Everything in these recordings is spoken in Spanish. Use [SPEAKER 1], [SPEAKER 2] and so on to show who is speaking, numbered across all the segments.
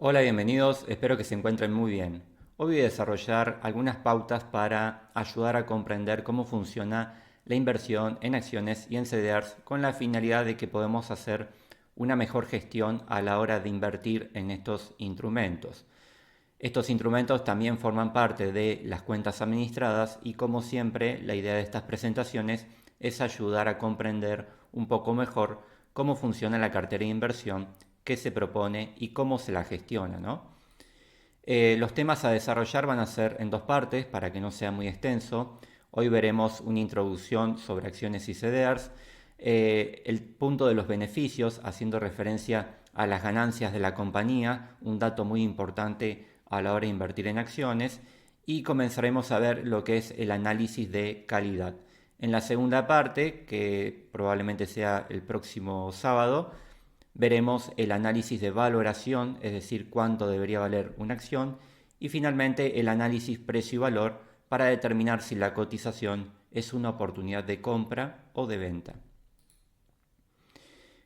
[SPEAKER 1] Hola, bienvenidos, espero que se encuentren muy bien. Hoy voy a desarrollar algunas pautas para ayudar a comprender cómo funciona la inversión en acciones y en CDRs con la finalidad de que podamos hacer una mejor gestión a la hora de invertir en estos instrumentos. Estos instrumentos también forman parte de las cuentas administradas y como siempre la idea de estas presentaciones es ayudar a comprender un poco mejor cómo funciona la cartera de inversión, qué se propone y cómo se la gestiona, ¿no? Los temas a desarrollar van a ser en dos partes para que no sea muy extenso. Hoy veremos una introducción sobre acciones y CDRs, el punto de los beneficios, haciendo referencia a las ganancias de la compañía, un dato muy importante a la hora de invertir en acciones, y comenzaremos a ver lo que es el análisis de calidad. En la segunda parte, que probablemente sea el próximo sábado, veremos el análisis de valoración, es decir, cuánto debería valer una acción, y finalmente el análisis precio y valor para determinar si la cotización es una oportunidad de compra o de venta.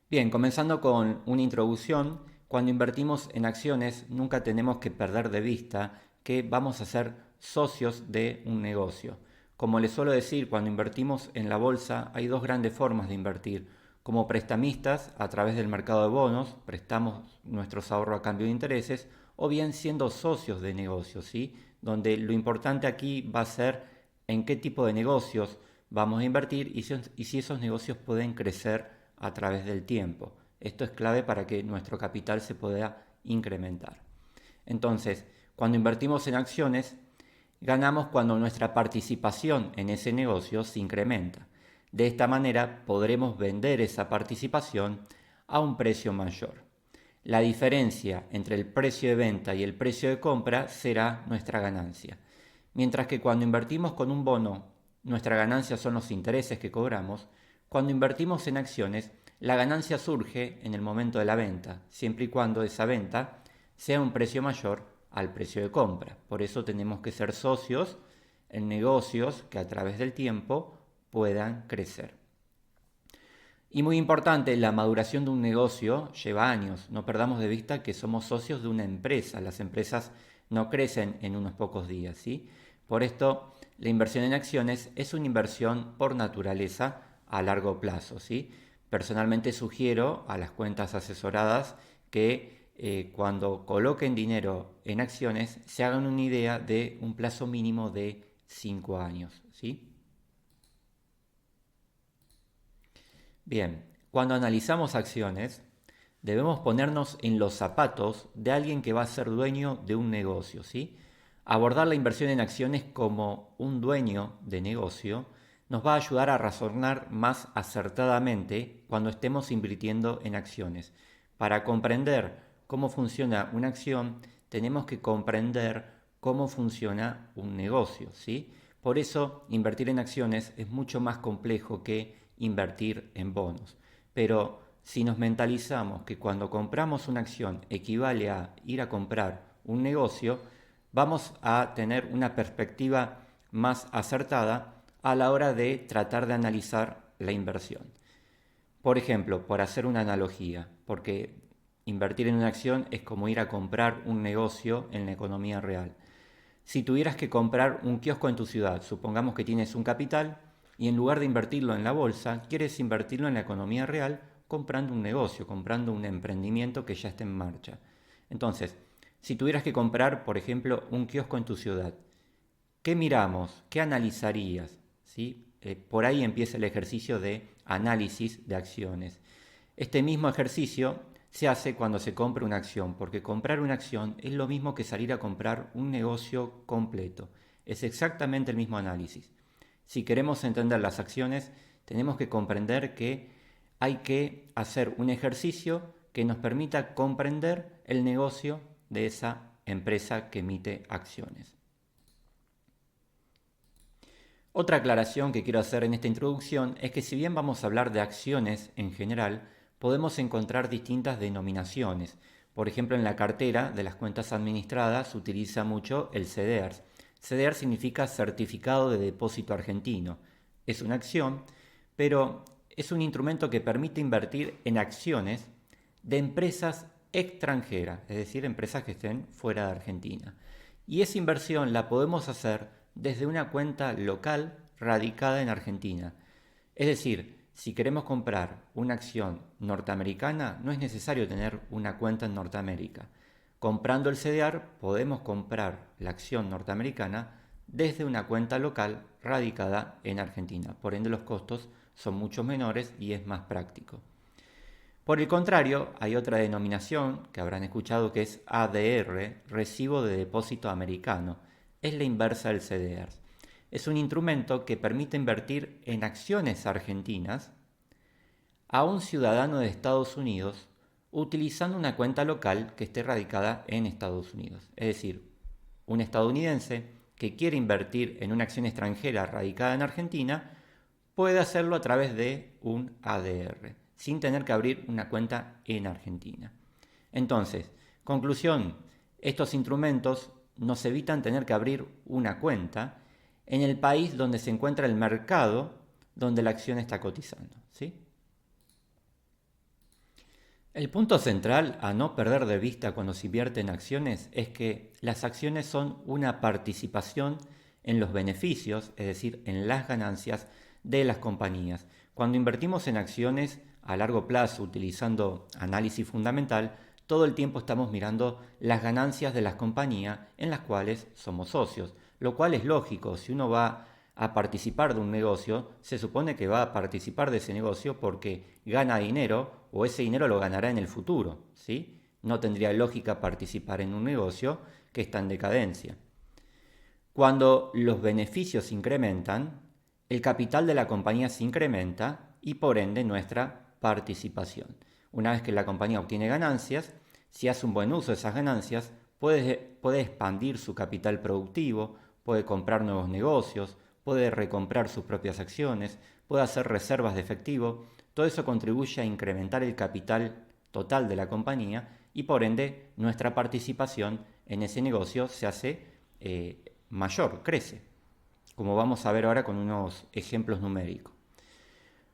[SPEAKER 1] Bien, comenzando con una introducción, cuando invertimos en acciones nunca tenemos que perder de vista que vamos a ser socios de un negocio. Como les suelo decir, cuando invertimos en la bolsa hay dos grandes formas de invertir. Como prestamistas, a través del mercado de bonos, prestamos nuestros ahorros a cambio de intereses, o bien siendo socios de negocios, ¿sí? Donde lo importante aquí va a ser en qué tipo de negocios vamos a invertir y si esos negocios pueden crecer a través del tiempo. Esto es clave para que nuestro capital se pueda incrementar. Entonces, cuando invertimos en acciones, ganamos cuando nuestra participación en ese negocio se incrementa. De esta manera podremos vender esa participación a un precio mayor. La diferencia entre el precio de venta y el precio de compra será nuestra ganancia. Mientras que cuando invertimos con un bono, nuestra ganancia son los intereses que cobramos, cuando invertimos en acciones, la ganancia surge en el momento de la venta, siempre y cuando esa venta sea un precio mayor al precio de compra. Por eso tenemos que ser socios en negocios que a través del tiempo puedan crecer. Y muy importante, la maduración de un negocio lleva años. No perdamos de vista que somos socios de una empresa. Las empresas no crecen en unos pocos días, ¿sí? Por esto, la inversión en acciones es una inversión por naturaleza a largo plazo, ¿sí? Personalmente sugiero a las cuentas asesoradas que cuando coloquen dinero en acciones se hagan una idea de un plazo mínimo de 5 años, ¿sí? Bien, cuando analizamos acciones, debemos ponernos en los zapatos de alguien que va a ser dueño de un negocio, ¿sí? Abordar la inversión en acciones como un dueño de negocio nos va a ayudar a razonar más acertadamente cuando estemos invirtiendo en acciones. Para comprender cómo funciona una acción, tenemos que comprender cómo funciona un negocio, ¿sí? Por eso, invertir en acciones es mucho más complejo que invertir en bonos. Pero si nos mentalizamos que cuando compramos una acción equivale a ir a comprar un negocio, vamos a tener una perspectiva más acertada a la hora de tratar de analizar la inversión. Por ejemplo, por hacer una analogía, porque invertir en una acción es como ir a comprar un negocio en la economía real. Si tuvieras que comprar un kiosco en tu ciudad, supongamos que tienes un capital y en lugar de invertirlo en la bolsa, quieres invertirlo en la economía real comprando un negocio, comprando un emprendimiento que ya esté en marcha. Entonces, si tuvieras que comprar, por ejemplo, un kiosco en tu ciudad, ¿qué miramos? ¿Qué analizarías? ¿Sí? Por ahí empieza el ejercicio de análisis de acciones. Este mismo ejercicio se hace cuando se compra una acción, porque comprar una acción es lo mismo que salir a comprar un negocio completo. Es exactamente el mismo análisis. Si queremos entender las acciones, tenemos que comprender que hay que hacer un ejercicio que nos permita comprender el negocio de esa empresa que emite acciones. Otra aclaración que quiero hacer en esta introducción es que si bien vamos a hablar de acciones en general, podemos encontrar distintas denominaciones. Por ejemplo, en la cartera de las cuentas administradas se utiliza mucho el CDR. CDR significa Certificado de Depósito Argentino. Es una acción, pero es un instrumento que permite invertir en acciones de empresas extranjera, es decir, empresas que estén fuera de Argentina. Y esa inversión la podemos hacer desde una cuenta local radicada en Argentina. Es decir, si queremos comprar una acción norteamericana, no es necesario tener una cuenta en Norteamérica. Comprando el CDR podemos comprar la acción norteamericana desde una cuenta local radicada en Argentina. Por ende, los costos son mucho menores y es más práctico. Por el contrario, hay otra denominación que habrán escuchado que es ADR, Recibo de Depósito Americano. Es la inversa del CDR. Es un instrumento que permite invertir en acciones argentinas a un ciudadano de Estados Unidos utilizando una cuenta local que esté radicada en Estados Unidos. Es decir, un estadounidense que quiere invertir en una acción extranjera radicada en Argentina puede hacerlo a través de un ADR, sin tener que abrir una cuenta en Argentina. Entonces, conclusión, estos instrumentos nos evitan tener que abrir una cuenta en el país donde se encuentra el mercado donde la acción está cotizando, ¿sí? El punto central a no perder de vista cuando se invierte en acciones es que las acciones son una participación en los beneficios, es decir, en las ganancias de las compañías. Cuando invertimos en acciones a largo plazo utilizando análisis fundamental, todo el tiempo estamos mirando las ganancias de las compañías en las cuales somos socios, lo cual es lógico. Si uno va a participar de un negocio, se supone que va a participar de ese negocio porque gana dinero o ese dinero lo ganará en el futuro, ¿sí? No tendría lógica participar en un negocio que está en decadencia. Cuando los beneficios incrementan, el capital de la compañía se incrementa y por ende nuestra participación. Una vez que la compañía obtiene ganancias, si hace un buen uso de esas ganancias, puede expandir su capital productivo, puede comprar nuevos negocios, puede recomprar sus propias acciones, puede hacer reservas de efectivo. Todo eso contribuye a incrementar el capital total de la compañía y por ende nuestra participación en ese negocio se hace mayor, crece, como vamos a ver ahora con unos ejemplos numéricos.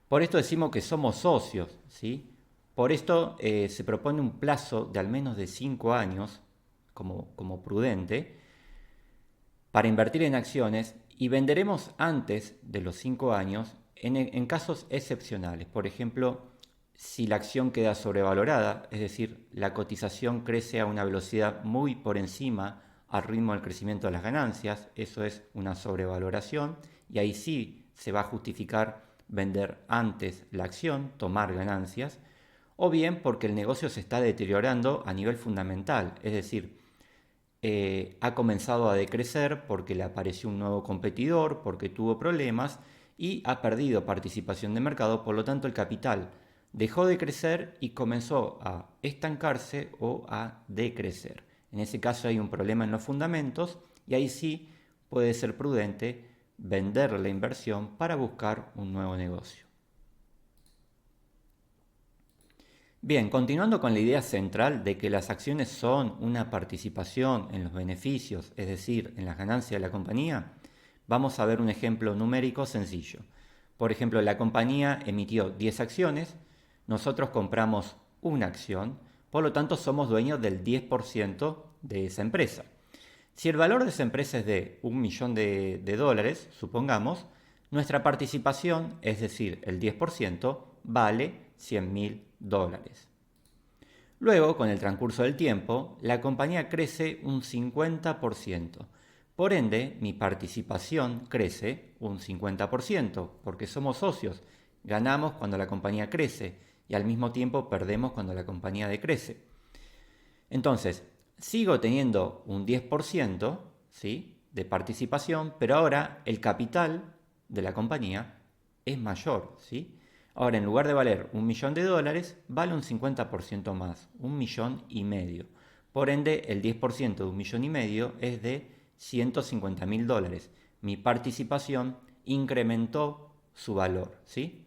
[SPEAKER 1] Por esto decimos que somos socios, ¿sí? Por esto se propone un plazo de al menos de 5 años como prudente para invertir en acciones y venderemos antes de los 5 años en casos excepcionales. Por ejemplo, si la acción queda sobrevalorada, es decir, la cotización crece a una velocidad muy por encima al ritmo del crecimiento de las ganancias, eso es una sobrevaloración y ahí sí se va a justificar vender antes la acción, tomar ganancias, o bien porque el negocio se está deteriorando a nivel fundamental, es decir, ha comenzado a decrecer porque le apareció un nuevo competidor, porque tuvo problemas y ha perdido participación de mercado, por lo tanto el capital dejó de crecer y comenzó a estancarse o a decrecer. En ese caso hay un problema en los fundamentos y ahí sí puede ser prudente vender la inversión para buscar un nuevo negocio. Bien, continuando con la idea central de que las acciones son una participación en los beneficios, es decir, en las ganancias de la compañía, vamos a ver un ejemplo numérico sencillo. Por ejemplo, la compañía emitió 10 acciones, nosotros compramos una acción, por lo tanto somos dueños del 10% de esa empresa. Si el valor de esa empresa es de $1.000.000, supongamos, nuestra participación, es decir, el 10%, vale $100.000. Luego, con el transcurso del tiempo, la compañía crece un 50%. Por ende, mi participación crece un 50%, porque somos socios. Ganamos cuando la compañía crece y al mismo tiempo perdemos cuando la compañía decrece. Entonces, sigo teniendo un 10%, ¿sí?, de participación, pero ahora el capital de la compañía es mayor, ¿sí? Ahora, en lugar de valer $1.000.000, vale un 50% más, $1.500.000. Por ende, el 10% de $1.500.000 es de $150.000. Mi participación incrementó su valor, ¿sí?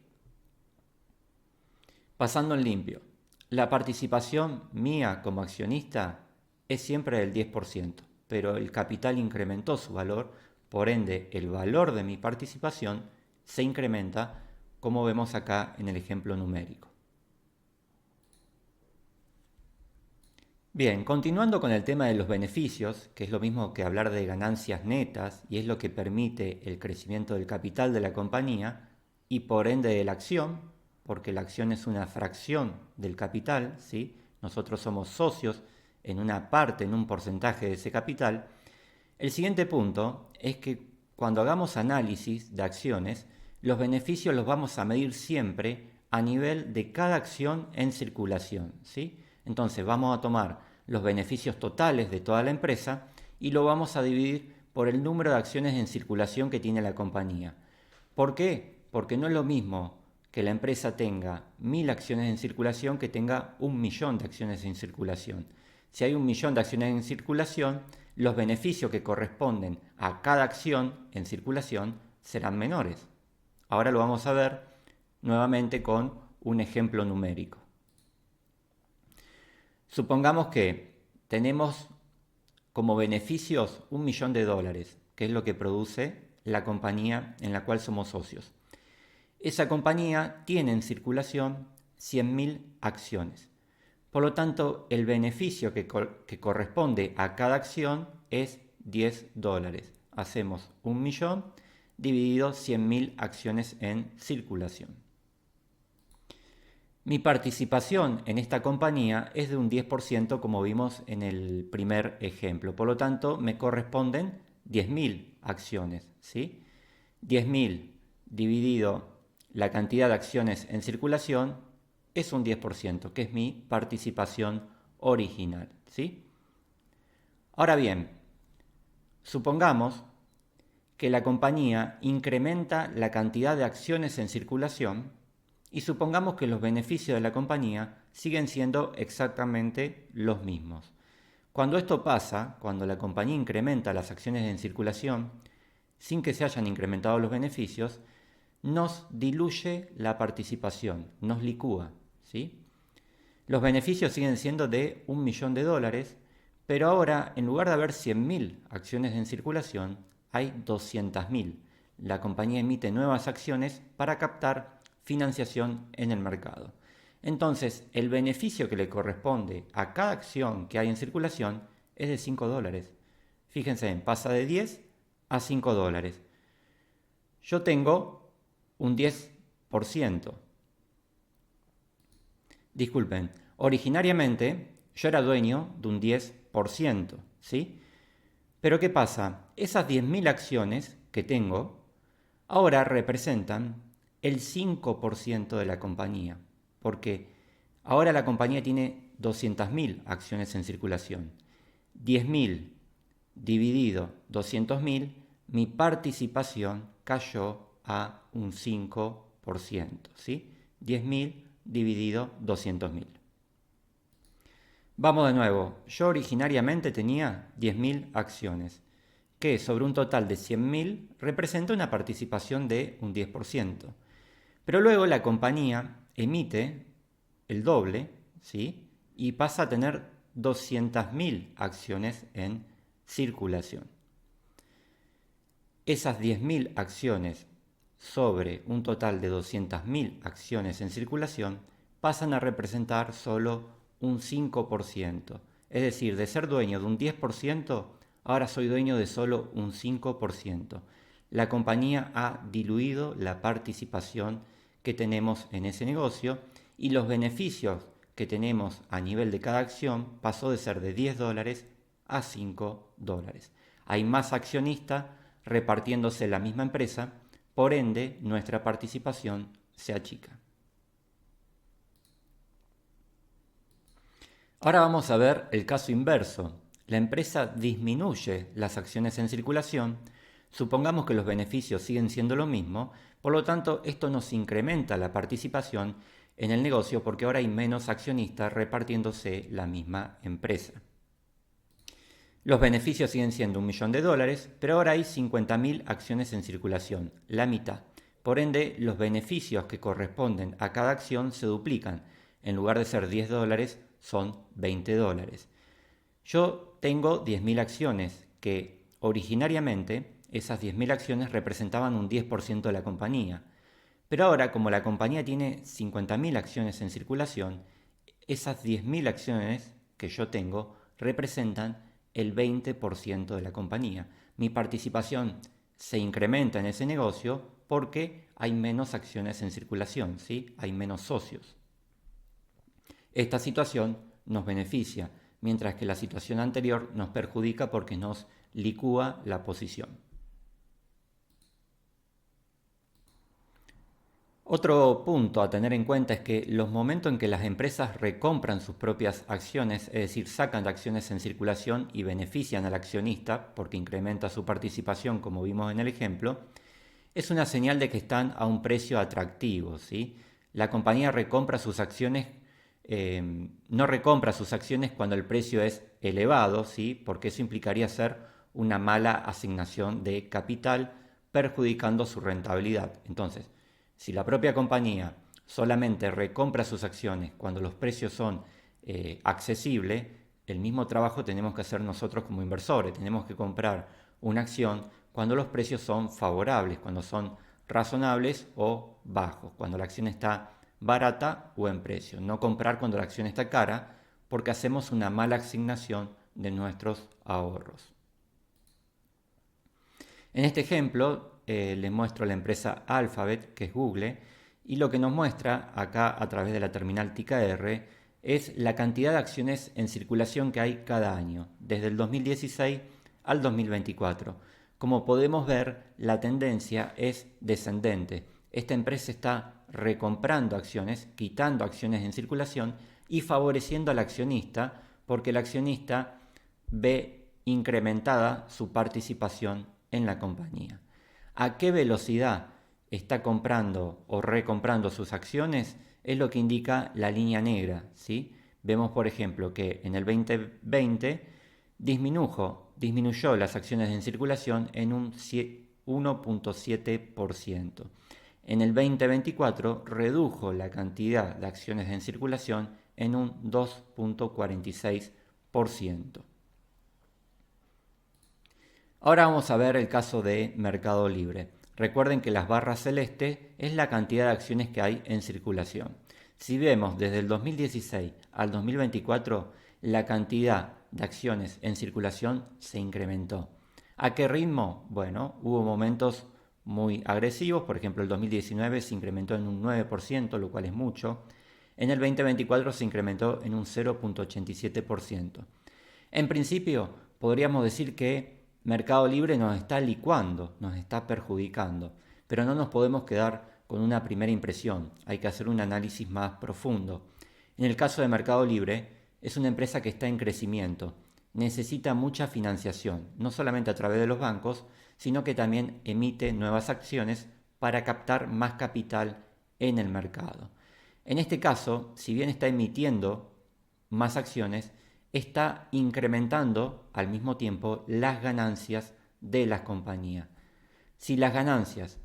[SPEAKER 1] Pasando en limpio, la participación mía como accionista es siempre del 10%, pero el capital incrementó su valor, por ende el valor de mi participación se incrementa, como vemos acá en el ejemplo numérico. Bien, continuando con el tema de los beneficios, que es lo mismo que hablar de ganancias netas y es lo que permite el crecimiento del capital de la compañía y por ende de la acción, porque la acción es una fracción del capital, ¿sí? Nosotros somos socios en una parte, en un porcentaje de ese capital. El siguiente punto es que cuando hagamos análisis de acciones, los beneficios los vamos a medir siempre a nivel de cada acción en circulación, ¿sí? Entonces vamos a tomar los beneficios totales de toda la empresa y lo vamos a dividir por el número de acciones en circulación que tiene la compañía. ¿Por qué? Porque no es lo mismo que la empresa tenga 1000 acciones en circulación que tenga 1.000.000 de acciones en circulación. Si hay 1.000.000 de acciones en circulación, los beneficios que corresponden a cada acción en circulación serán menores. Ahora lo vamos a ver nuevamente con un ejemplo numérico. Supongamos que tenemos como beneficios $1.000.000, que es lo que produce la compañía en la cual somos socios. Esa compañía tiene en circulación 100.000 acciones. Por lo tanto, el beneficio que corresponde a cada acción es $10. Hacemos 1.000.000 dividido 100.000 acciones en circulación. Mi participación en esta compañía es de un 10% como vimos en el primer ejemplo. Por lo tanto, me corresponden 10.000 acciones, ¿sí? 10.000 dividido la cantidad de acciones en circulación es un 10%, que es mi participación original, ¿sí? Ahora bien, supongamos que la compañía incrementa la cantidad de acciones en circulación y supongamos que los beneficios de la compañía siguen siendo exactamente los mismos. Cuando esto pasa, cuando la compañía incrementa las acciones en circulación, sin que se hayan incrementado los beneficios, nos diluye la participación, nos licúa, ¿sí? Los beneficios siguen siendo de $1.000.000, pero ahora, en lugar de haber 100.000 acciones en circulación, hay 200.000. La compañía emite nuevas acciones para captar financiación en el mercado. Entonces, el beneficio que le corresponde a cada acción que hay en circulación es de $5. Fíjense, pasa de 10 a $5. Yo tengo un 10%. Disculpen, originariamente yo era dueño de un 10%, ¿sí? Pero ¿qué pasa? Esas 10.000 acciones que tengo ahora representan el 5% de la compañía, porque ahora la compañía tiene 200.000 acciones en circulación. 10.000 dividido 200.000, mi participación cayó a un 5%, ¿sí? 10.000 dividido 200.000. Vamos de nuevo, yo originariamente tenía 10.000 acciones, que sobre un total de 100.000 representa una participación de un 10%. Pero luego la compañía emite el doble, ¿sí? Y pasa a tener 200.000 acciones en circulación. Esas 10.000 acciones sobre un total de 200.000 acciones en circulación pasan a representar solo un 5%. Es decir, de ser dueño de un 10%, ahora soy dueño de solo un 5%. La compañía ha diluido la participación que tenemos en ese negocio y los beneficios que tenemos a nivel de cada acción pasó de ser de $10 a $5. Hay más accionistas repartiéndose la misma empresa, por ende nuestra participación se achica. Ahora vamos a ver el caso inverso. La empresa disminuye las acciones en circulación, supongamos que los beneficios siguen siendo lo mismo, por lo tanto esto nos incrementa la participación en el negocio porque ahora hay menos accionistas repartiéndose la misma empresa. Los beneficios siguen siendo $1.000.000, pero ahora hay 50.000 acciones en circulación, la mitad. Por ende, los beneficios que corresponden a cada acción se duplican. En lugar de ser $10, son $20. Yo tengo 10.000 acciones que originariamente esas 10.000 acciones representaban un 10% de la compañía. Pero ahora, como la compañía tiene 50.000 acciones en circulación, esas 10.000 acciones que yo tengo representan el 20% de la compañía. Mi participación se incrementa en ese negocio porque hay menos acciones en circulación, ¿sí? Hay menos socios. Esta situación nos beneficia, mientras que la situación anterior nos perjudica porque nos licúa la posición. Otro punto a tener en cuenta es que los momentos en que las empresas recompran sus propias acciones, es decir, sacan de acciones en circulación y benefician al accionista porque incrementa su participación, como vimos en el ejemplo, es una señal de que están a un precio atractivo, ¿sí? La compañía recompra sus acciones, no recompra sus acciones cuando el precio es elevado, ¿sí? Porque eso implicaría hacer una mala asignación de capital, perjudicando su rentabilidad. Entonces, si la propia compañía solamente recompra sus acciones cuando los precios son accesibles, el mismo trabajo tenemos que hacer nosotros como inversores. Tenemos que comprar una acción cuando los precios son favorables, cuando son razonables o bajos, cuando la acción está barata o en precio. No comprar cuando la acción está cara porque hacemos una mala asignación de nuestros ahorros. En este ejemplo les muestro la empresa Alphabet, que es Google, y lo que nos muestra acá a través de la terminal TICR es la cantidad de acciones en circulación que hay cada año, desde el 2016 al 2024. Como podemos ver, la tendencia es descendente. Esta empresa está recomprando acciones, quitando acciones en circulación y favoreciendo al accionista porque el accionista ve incrementada su participación en la compañía. ¿A qué velocidad está comprando o recomprando sus acciones? Es lo que indica la línea negra, ¿sí? Vemos, por ejemplo, que en el 2020 disminuyó las acciones en circulación en un 1.7%. En el 2024 redujo la cantidad de acciones en circulación en un 2.46%. Ahora vamos a ver el caso de Mercado Libre. Recuerden que las barras celestes es la cantidad de acciones que hay en circulación. Si vemos desde el 2016 al 2024, la cantidad de acciones en circulación se incrementó. ¿A qué ritmo? Bueno, hubo momentos muy agresivos, por ejemplo el 2019 se incrementó en un 9%, lo cual es mucho. En el 2024 se incrementó en un 0.87%. En principio, podríamos decir que Mercado Libre nos está licuando, nos está perjudicando, pero no nos podemos quedar con una primera impresión, hay que hacer un análisis más profundo. En el caso de Mercado Libre, es una empresa que está en crecimiento, necesita mucha financiación, no solamente a través de los bancos, sino que también emite nuevas acciones para captar más capital en el mercado. En este caso, si bien está emitiendo más acciones, está incrementando al mismo tiempo las ganancias de las compañías. Si las ganancias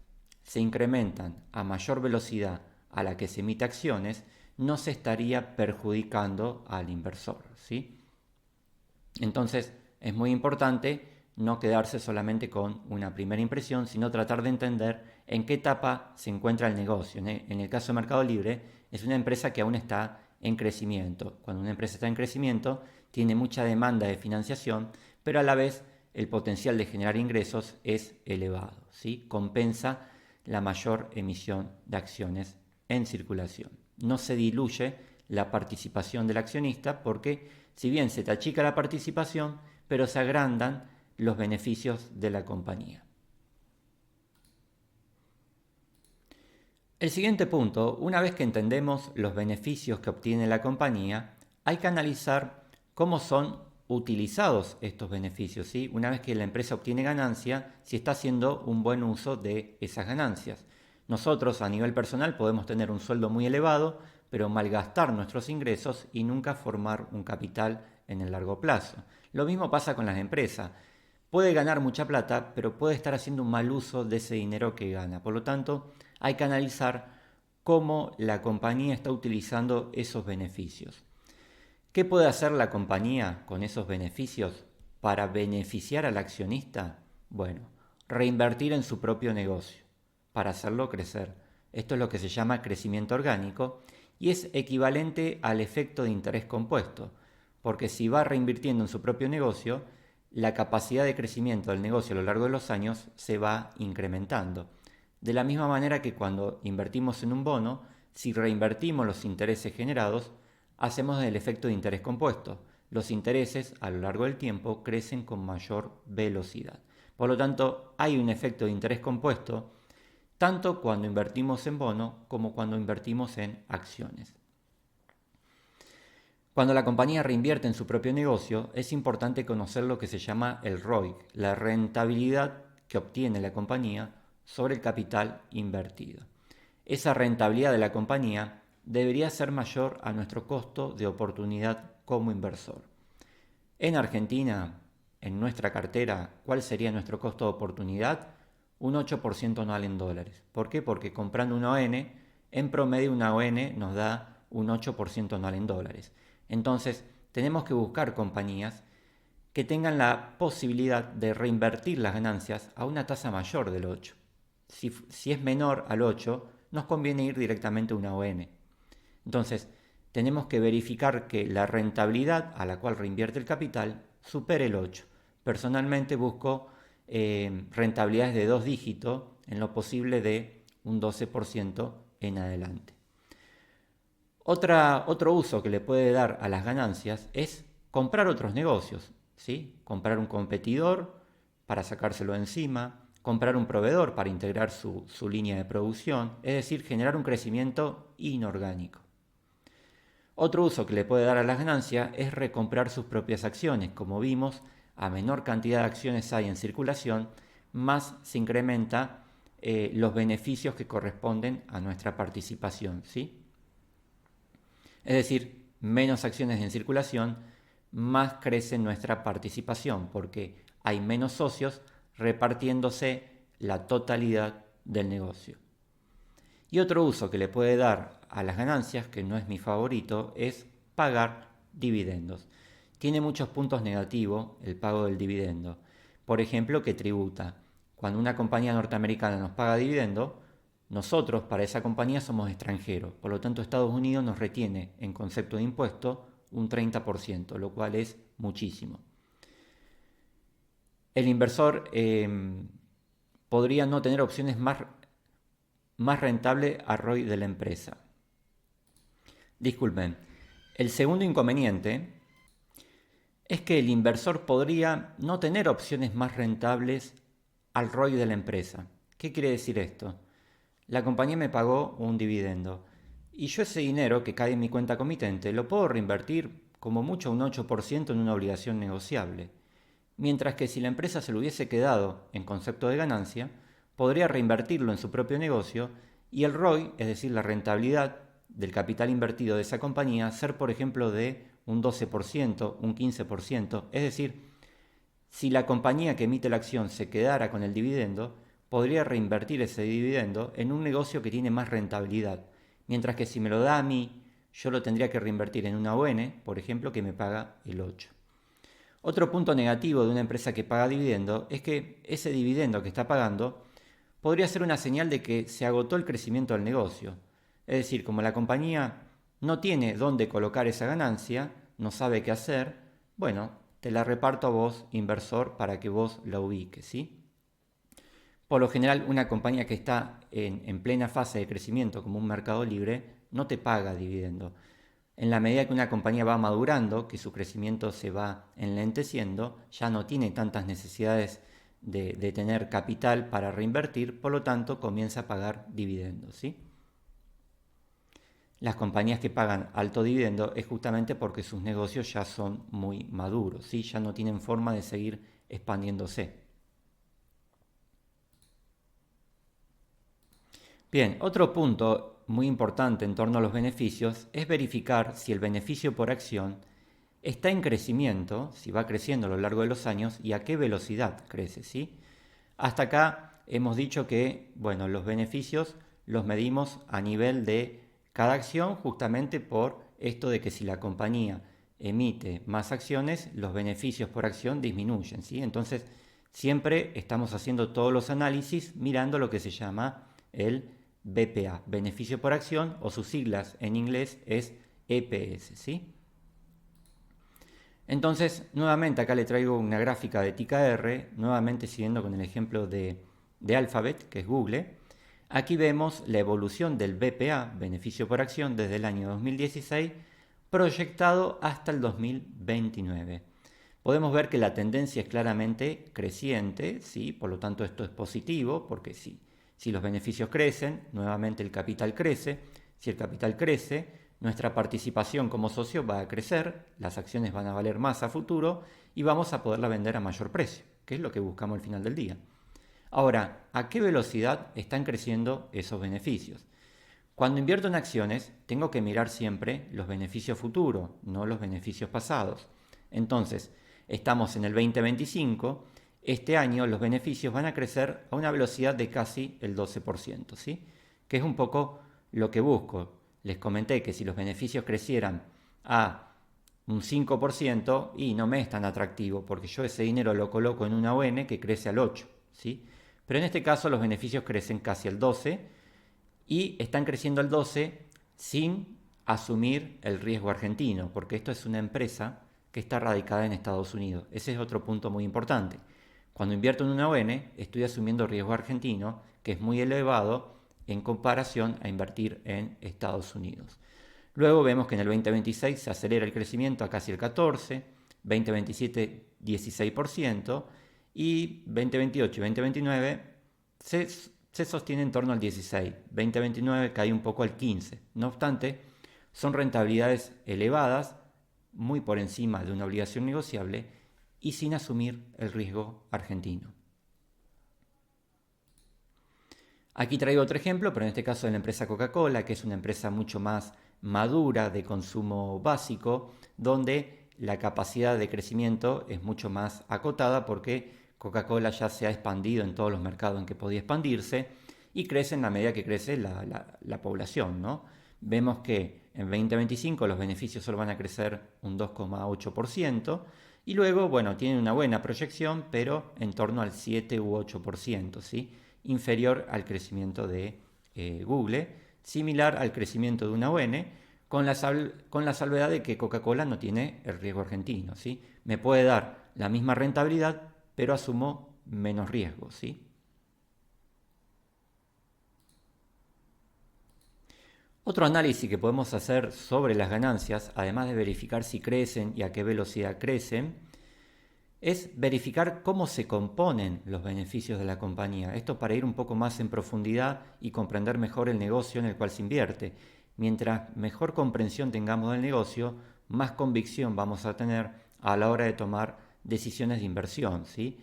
[SPEAKER 1] se incrementan a mayor velocidad a la que se emite acciones, no se estaría perjudicando al inversor, ¿sí? Entonces es muy importante no quedarse solamente con una primera impresión, sino tratar de entender en qué etapa se encuentra el negocio. En el caso de Mercado Libre, es una empresa que aún está en crecimiento. Cuando una empresa está en crecimiento, tiene mucha demanda de financiación, pero a la vez el potencial de generar ingresos es elevado, ¿sí? Compensa la mayor emisión de acciones en circulación. No se diluye la participación del accionista porque si bien se te achica la participación, pero se agrandan los beneficios de la compañía. El siguiente punto, una vez que entendemos los beneficios que obtiene la compañía, hay que analizar cómo son utilizados estos beneficios, ¿sí? Una vez que la empresa obtiene ganancia, si está haciendo un buen uso de esas ganancias. Nosotros a nivel personal podemos tener un sueldo muy elevado, pero malgastar nuestros ingresos y nunca formar un capital en el largo plazo. Lo mismo pasa con las empresas. Puede ganar mucha plata, pero puede estar haciendo un mal uso de ese dinero que gana. Por lo tanto, hay que analizar cómo la compañía está utilizando esos beneficios. ¿Qué puede hacer la compañía con esos beneficios para beneficiar al accionista? Bueno, reinvertir en su propio negocio para hacerlo crecer. Esto es lo que se llama crecimiento orgánico y es equivalente al efecto de interés compuesto. porque si va reinvirtiendo en su propio negocio, la capacidad de crecimiento del negocio a lo largo de los años se va incrementando. De la misma manera que cuando invertimos en un bono, si reinvertimos los intereses generados, hacemos el efecto de interés compuesto. Los intereses a lo largo del tiempo crecen con mayor velocidad. Por lo tanto, hay un efecto de interés compuesto tanto cuando invertimos en bono como cuando invertimos en acciones. Cuando la compañía reinvierte en su propio negocio, es importante conocer lo que se llama el ROIC, la rentabilidad que obtiene la compañía sobre el capital invertido. Esa rentabilidad de la compañía debería ser mayor a nuestro costo de oportunidad como inversor. En Argentina, en nuestra cartera, ¿cuál sería nuestro costo de oportunidad? Un 8% anual en dólares. ¿Por qué? Porque comprando una ON, en promedio una ON nos da un 8% anual en dólares. Entonces, tenemos que buscar compañías que tengan la posibilidad de reinvertir las ganancias a una tasa mayor del 8. Si es menor al 8, nos conviene ir directamente a una ON. Entonces, tenemos que verificar que la rentabilidad a la cual reinvierte el capital supere el 8. Personalmente busco rentabilidades de 2 dígitos, en lo posible de un 12% en adelante. Otro uso que le puede dar a las ganancias es comprar otros negocios, ¿sí? Comprar un competidor para sacárselo de encima, comprar un proveedor para integrar su línea de producción, es decir, generar un crecimiento inorgánico. Otro uso que le puede dar a las ganancias es recomprar sus propias acciones. Como vimos, a menor cantidad de acciones hay en circulación, más se incrementa los beneficios que corresponden a nuestra participación, ¿sí? Es decir, menos acciones en circulación, más crece nuestra participación, porque hay menos socios repartiéndose la totalidad del negocio. Y otro uso que le puede dar a las ganancias, que no es mi favorito, es pagar dividendos. Tiene muchos puntos negativos el pago del dividendo. Por ejemplo, que tributa. Cuando una compañía norteamericana nos paga dividendo, nosotros para esa compañía somos extranjeros. Por lo tanto, Estados Unidos nos retiene en concepto de impuesto un 30%, lo cual es muchísimo. El inversor podría no tener opciones más rentable a ROI de la empresa. Disculpen, el segundo inconveniente es que el inversor podría no tener opciones más rentables al ROI de la empresa. ¿Qué quiere decir esto? La compañía me pagó un dividendo y yo ese dinero que cae en mi cuenta comitente lo puedo reinvertir como mucho un 8% en una obligación negociable. Mientras que si la empresa se lo hubiese quedado en concepto de ganancia, podría reinvertirlo en su propio negocio y el ROI, es decir, la rentabilidad del capital invertido de esa compañía, ser por ejemplo de un 12%, un 15%. Es decir, si la compañía que emite la acción se quedara con el dividendo, podría reinvertir ese dividendo en un negocio que tiene más rentabilidad. Mientras que si me lo da a mí, yo lo tendría que reinvertir en una ON, por ejemplo, que me paga el 8. Otro punto negativo de una empresa que paga dividendo es que ese dividendo que está pagando podría ser una señal de que se agotó el crecimiento del negocio. Es decir, como la compañía no tiene dónde colocar esa ganancia, no sabe qué hacer, bueno, te la reparto a vos, inversor, para que vos la ubiques, ¿sí? Por lo general, una compañía que está en plena fase de crecimiento, como un mercado libre, no te paga dividendo. En la medida que una compañía va madurando, que su crecimiento se va enlenteciendo, ya no tiene tantas necesidades de tener capital para reinvertir, por lo tanto comienza a pagar dividendos, ¿sí? Las compañías que pagan alto dividendo es justamente porque sus negocios ya son muy maduros, ¿sí? Ya no tienen forma de seguir expandiéndose. Bien, otro punto muy importante en torno a los beneficios es verificar si el beneficio por acción está en crecimiento, si va creciendo a lo largo de los años y a qué velocidad crece, ¿sí? Hasta acá hemos dicho que, bueno, los beneficios los medimos a nivel de cada acción justamente por esto de que si la compañía emite más acciones, los beneficios por acción disminuyen, ¿sí? Entonces, siempre estamos haciendo todos los análisis mirando lo que se llama el BPA, beneficio por acción, o sus siglas en inglés es EPS, ¿sí? Entonces, nuevamente acá le traigo una gráfica de TKR, nuevamente siguiendo con el ejemplo de Alphabet, que es Google. Aquí vemos la evolución del BPA, beneficio por acción, desde el año 2016 proyectado hasta el 2029. Podemos ver que la tendencia es claramente creciente, ¿sí? Por lo tanto esto es positivo, porque si los beneficios crecen, nuevamente el capital crece. Si el capital crece, nuestra participación como socio va a crecer, las acciones van a valer más a futuro y vamos a poderla vender a mayor precio, que es lo que buscamos al final del día. Ahora, ¿a qué velocidad están creciendo esos beneficios? Cuando invierto en acciones, tengo que mirar siempre los beneficios futuros, no los beneficios pasados. Entonces, estamos en el 2025, este año los beneficios van a crecer a una velocidad de casi el 12%, ¿sí? Que es un poco lo que busco. Les comenté que si los beneficios crecieran a un 5% y no me es tan atractivo, porque yo ese dinero lo coloco en una ON que crece al 8%, ¿sí? Pero en este caso los beneficios crecen casi al 12% y están creciendo al 12% sin asumir el riesgo argentino, porque esto es una empresa que está radicada en Estados Unidos. Ese es otro punto muy importante. Cuando invierto en una ON, estoy asumiendo riesgo argentino, que es muy elevado en comparación a invertir en Estados Unidos. Luego vemos que en el 2026 se acelera el crecimiento a casi el 14%, 2027 16% y 2028 y 2029 se sostiene en torno al 16%, 2029 cae un poco al 15%. No obstante, son rentabilidades elevadas, muy por encima de una obligación negociable y sin asumir el riesgo argentino. Aquí traigo otro ejemplo, pero en este caso de la empresa Coca-Cola, que es una empresa mucho más madura de consumo básico, donde la capacidad de crecimiento es mucho más acotada porque Coca-Cola ya se ha expandido en todos los mercados en que podía expandirse y crece en la medida que crece la población, ¿no? Vemos que en 2025 los beneficios solo van a crecer un 2,8% y luego, bueno, tienen una buena proyección, pero en torno al 7 u 8%, ¿sí? Inferior al crecimiento de Google, similar al crecimiento de una ON, con la salvedad de que Coca-Cola no tiene el riesgo argentino, ¿sí? Me puede dar la misma rentabilidad, pero asumo menos riesgo, ¿sí? Otro análisis que podemos hacer sobre las ganancias, además de verificar si crecen y a qué velocidad crecen, es verificar cómo se componen los beneficios de la compañía. Esto para ir un poco más en profundidad y comprender mejor el negocio en el cual se invierte. Mientras mejor comprensión tengamos del negocio, más convicción vamos a tener a la hora de tomar decisiones de inversión, ¿sí?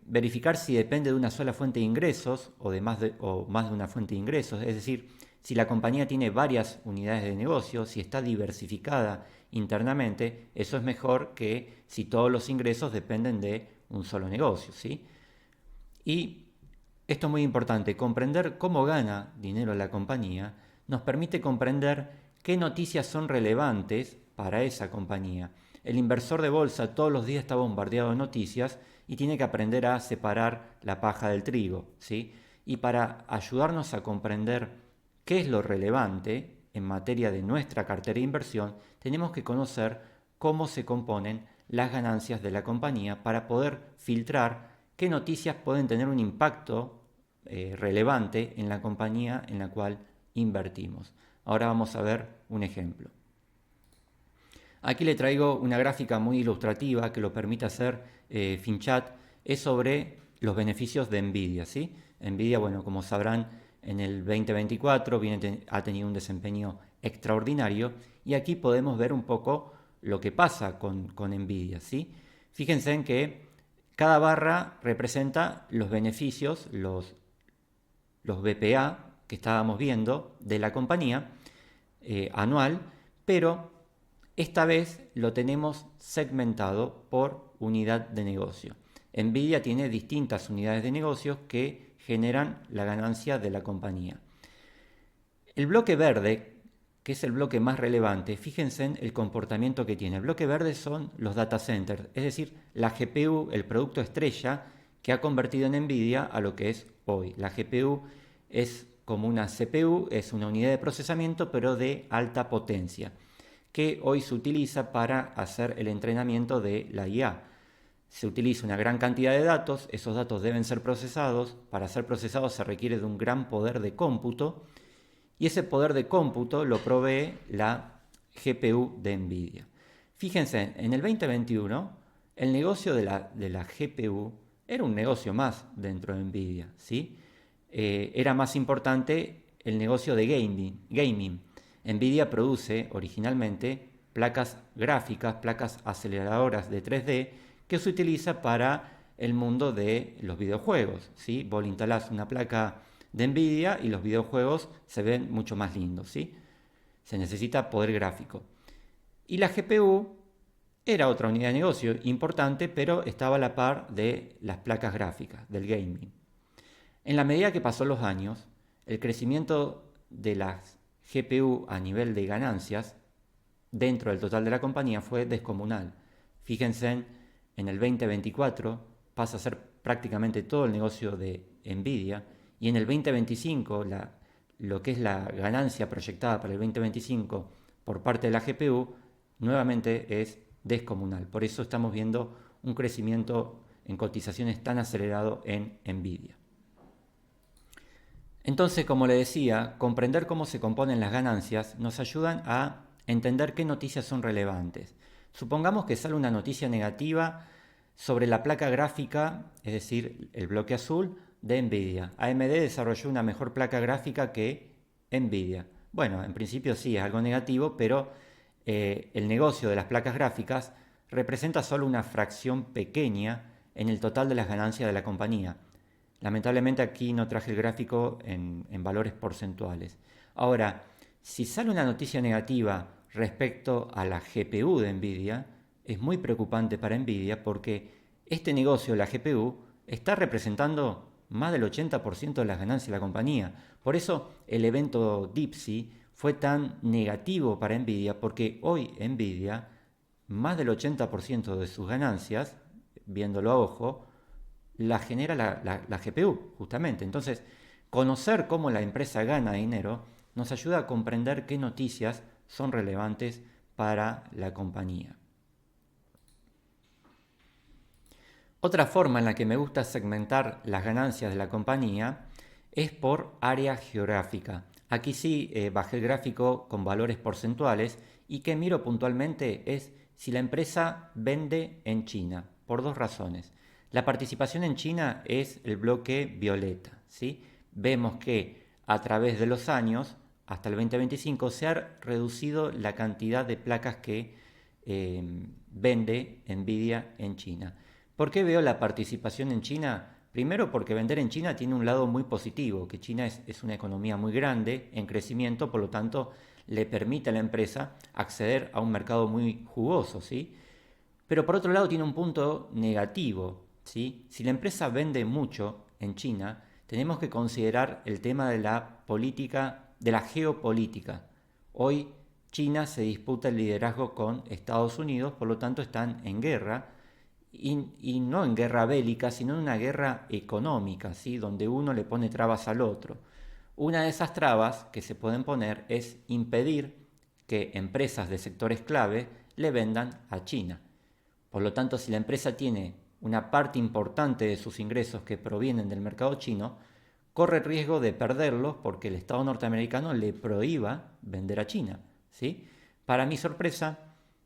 [SPEAKER 1] Verificar si depende de una sola fuente de ingresos o más de una fuente de ingresos, es decir, si la compañía tiene varias unidades de negocio, si está diversificada internamente, eso es mejor que si todos los ingresos dependen de un solo negocio, ¿sí? Y esto es muy importante, comprender cómo gana dinero la compañía nos permite comprender qué noticias son relevantes para esa compañía. El inversor de bolsa todos los días está bombardeado de noticias y tiene que aprender a separar la paja del trigo, ¿sí? Y para ayudarnos a comprender qué es lo relevante en materia de nuestra cartera de inversión, tenemos que conocer cómo se componen las ganancias de la compañía para poder filtrar qué noticias pueden tener un impacto relevante en la compañía en la cual invertimos. Ahora vamos a ver un ejemplo. Aquí le traigo una gráfica muy ilustrativa que lo permite hacer FinChat. Es sobre los beneficios de Nvidia, ¿sí? Nvidia, bueno, como sabrán, en el 2024 ha tenido un desempeño extraordinario y aquí podemos ver un poco lo que pasa con Nvidia, ¿sí? Fíjense en que cada barra representa los beneficios, los BPA que estábamos viendo de la compañía anual, pero esta vez lo tenemos segmentado por unidad de negocio. Nvidia tiene distintas unidades de negocios que generan la ganancia de la compañía. El bloque verde, que es el bloque más relevante, fíjense en el comportamiento que tiene. El bloque verde son los data centers, es decir, la GPU, el producto estrella que ha convertido en Nvidia a lo que es hoy. La GPU es como una CPU, es una unidad de procesamiento, pero de alta potencia, que hoy se utiliza para hacer el entrenamiento de la IA. Se utiliza una gran cantidad de datos, esos datos deben ser procesados, para ser procesados se requiere de un gran poder de cómputo, y ese poder de cómputo lo provee la GPU de NVIDIA. Fíjense, en el 2021 el negocio de la GPU era un negocio más dentro de NVIDIA, ¿sí? Era más importante el negocio de gaming. NVIDIA produce originalmente placas gráficas, placas aceleradoras de 3D que se utiliza para el mundo de los videojuegos, ¿sí? Vos instalás una placa de NVIDIA y los videojuegos se ven mucho más lindos, ¿sí? Se necesita poder gráfico. Y la GPU era otra unidad de negocio importante, pero estaba a la par de las placas gráficas, del gaming. En la medida que pasó los años, el crecimiento de las GPU a nivel de ganancias dentro del total de la compañía fue descomunal. Fíjense, en el 2024 pasa a ser prácticamente todo el negocio de NVIDIA, y en el 2025 lo que es la ganancia proyectada para el 2025 por parte de la GPU nuevamente es descomunal. Por eso estamos viendo un crecimiento en cotizaciones tan acelerado en NVIDIA. Entonces, como le decía, comprender cómo se componen las ganancias nos ayudan a entender qué noticias son relevantes. Supongamos que sale una noticia negativa sobre la placa gráfica, es decir, el bloque azul de NVIDIA. AMD desarrolló una mejor placa gráfica que NVIDIA. Bueno, en principio sí es algo negativo, pero el negocio de las placas gráficas representa solo una fracción pequeña en el total de las ganancias de la compañía. Lamentablemente aquí no traje el gráfico en valores porcentuales. Ahora, si sale una noticia negativa respecto a la GPU de NVIDIA, es muy preocupante para NVIDIA porque este negocio, la GPU, está representando más del 80% de las ganancias de la compañía. Por eso el evento DeepSeek fue tan negativo para NVIDIA, porque hoy NVIDIA, más del 80% de sus ganancias, viéndolo a ojo, la genera la GPU, justamente. Entonces, conocer cómo la empresa gana dinero nos ayuda a comprender qué noticias son relevantes para la compañía. Otra forma en la que me gusta segmentar las ganancias de la compañía es por área geográfica. Aquí sí bajé el gráfico con valores porcentuales, y que miro puntualmente es si la empresa vende en China, por dos razones. La participación en China es el bloque violeta, ¿sí? Vemos que a través de los años, hasta el 2025, se ha reducido la cantidad de placas que vende NVIDIA en China. ¿Por qué veo la participación en China? Primero porque vender en China tiene un lado muy positivo, que China es una economía muy grande, en crecimiento, por lo tanto le permite a la empresa acceder a un mercado muy jugoso, ¿sí? Pero por otro lado tiene un punto negativo, ¿sí? Si la empresa vende mucho en China, tenemos que considerar el tema de la política, de la geopolítica. Hoy China se disputa el liderazgo con Estados Unidos, por lo tanto están en guerra, y no en guerra bélica, sino en una guerra económica, ¿sí? Donde uno le pone trabas al otro. Una de esas trabas que se pueden poner es impedir que empresas de sectores clave le vendan a China. Por lo tanto, si la empresa tiene una parte importante de sus ingresos que provienen del mercado chino, corre el riesgo de perderlos porque el Estado norteamericano le prohíba vender a China, ¿sí? Para mi sorpresa,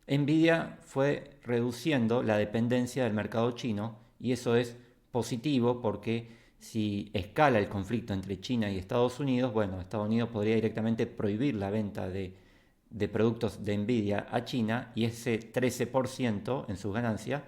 [SPEAKER 1] NVIDIA fue reduciendo la dependencia del mercado chino, y eso es positivo porque si escala el conflicto entre China y Estados Unidos, bueno, Estados Unidos podría directamente prohibir la venta de productos de NVIDIA a China, y ese 13% en sus ganancias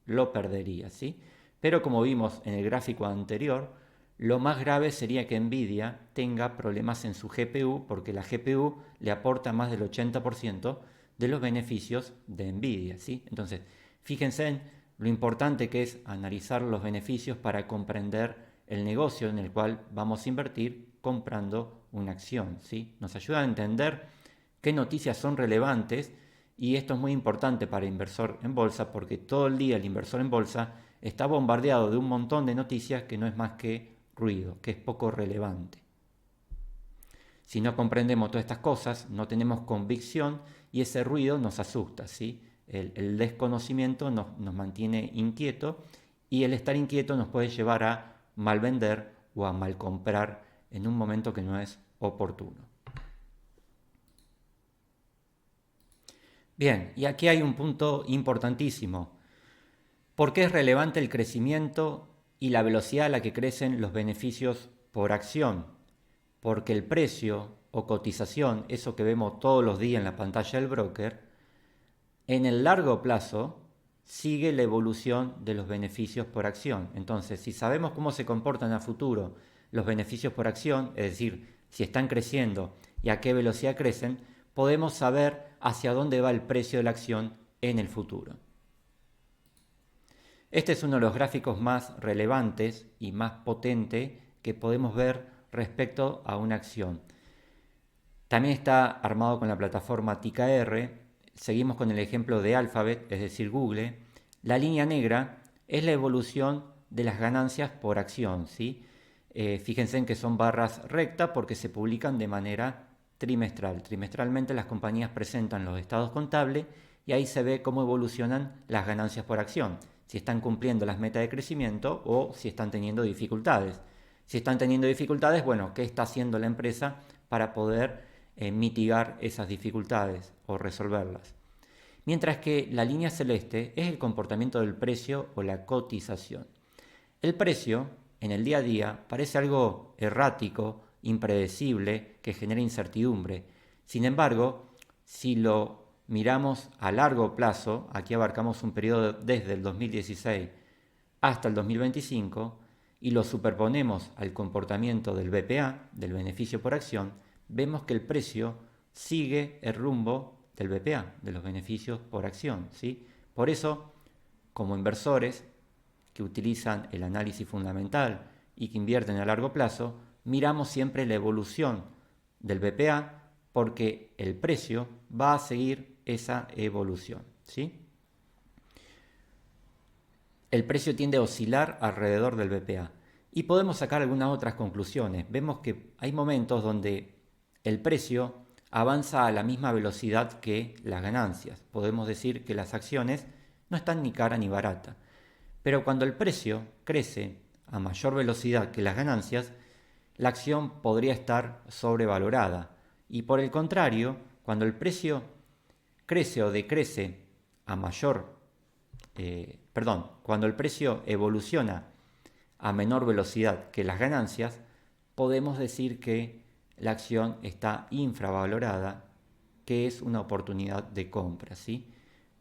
[SPEAKER 1] lo perdería, ¿sí? Pero como vimos en el gráfico anterior, lo más grave sería que NVIDIA tenga problemas en su GPU, porque la GPU le aporta más del 80% de los beneficios de NVIDIA, ¿sí? Entonces, fíjense en lo importante que es analizar los beneficios para comprender el negocio en el cual vamos a invertir comprando una acción, ¿sí? Nos ayuda a entender qué noticias son relevantes, y esto es muy importante para inversor en bolsa, porque todo el día el inversor en bolsa está bombardeado de un montón de noticias que no es más que ruido, que es poco relevante. Si no comprendemos todas estas cosas, no tenemos convicción y ese ruido nos asusta, ¿sí? El desconocimiento nos mantiene inquieto y el estar inquieto nos puede llevar a mal vender o a mal comprar en un momento que no es oportuno. Bien, y aquí hay un punto importantísimo. ¿Por qué es relevante el crecimiento y la velocidad a la que crecen los beneficios por acción? Porque el precio o cotización, eso que vemos todos los días en la pantalla del broker, en el largo plazo sigue la evolución de los beneficios por acción. Entonces, si sabemos cómo se comportan a futuro los beneficios por acción, es decir, si están creciendo y a qué velocidad crecen, podemos saber hacia dónde va el precio de la acción en el futuro. Este es uno de los gráficos más relevantes y más potente que podemos ver respecto a una acción. También está armado con la plataforma TKR. Seguimos con el ejemplo de Alphabet, es decir, Google. La línea negra es la evolución de las ganancias por acción, ¿sí? Fíjense en que son barras rectas porque se publican de manera trimestral. Trimestralmente las compañías presentan los estados contables y ahí se ve cómo evolucionan las ganancias por acción, si están cumpliendo las metas de crecimiento o si están teniendo dificultades. Si están teniendo dificultades, bueno, ¿qué está haciendo la empresa para poder mitigar esas dificultades o resolverlas? Mientras que la línea celeste es el comportamiento del precio o la cotización. El precio, en el día a día, parece algo errático, impredecible, que genera incertidumbre. Sin embargo, si lo miramos a largo plazo, aquí abarcamos un periodo desde el 2016 hasta el 2025, y lo superponemos al comportamiento del BPA, del beneficio por acción, vemos que el precio sigue el rumbo del BPA, de los beneficios por acción, ¿sí? Por eso, como inversores que utilizan el análisis fundamental y que invierten a largo plazo, miramos siempre la evolución del BPA porque el precio va a seguir esa evolución, ¿sí? El precio tiende a oscilar alrededor del BPA y podemos sacar algunas otras conclusiones. Vemos que hay momentos donde el precio avanza a la misma velocidad que las ganancias. Podemos decir que las acciones no están ni cara ni barata. Pero cuando el precio crece a mayor velocidad que las ganancias, la acción podría estar sobrevalorada. Y por el contrario, cuando el precio crece o decrece a cuando el precio evoluciona a menor velocidad que las ganancias, podemos decir que la acción está infravalorada, que es una oportunidad de compra, ¿sí?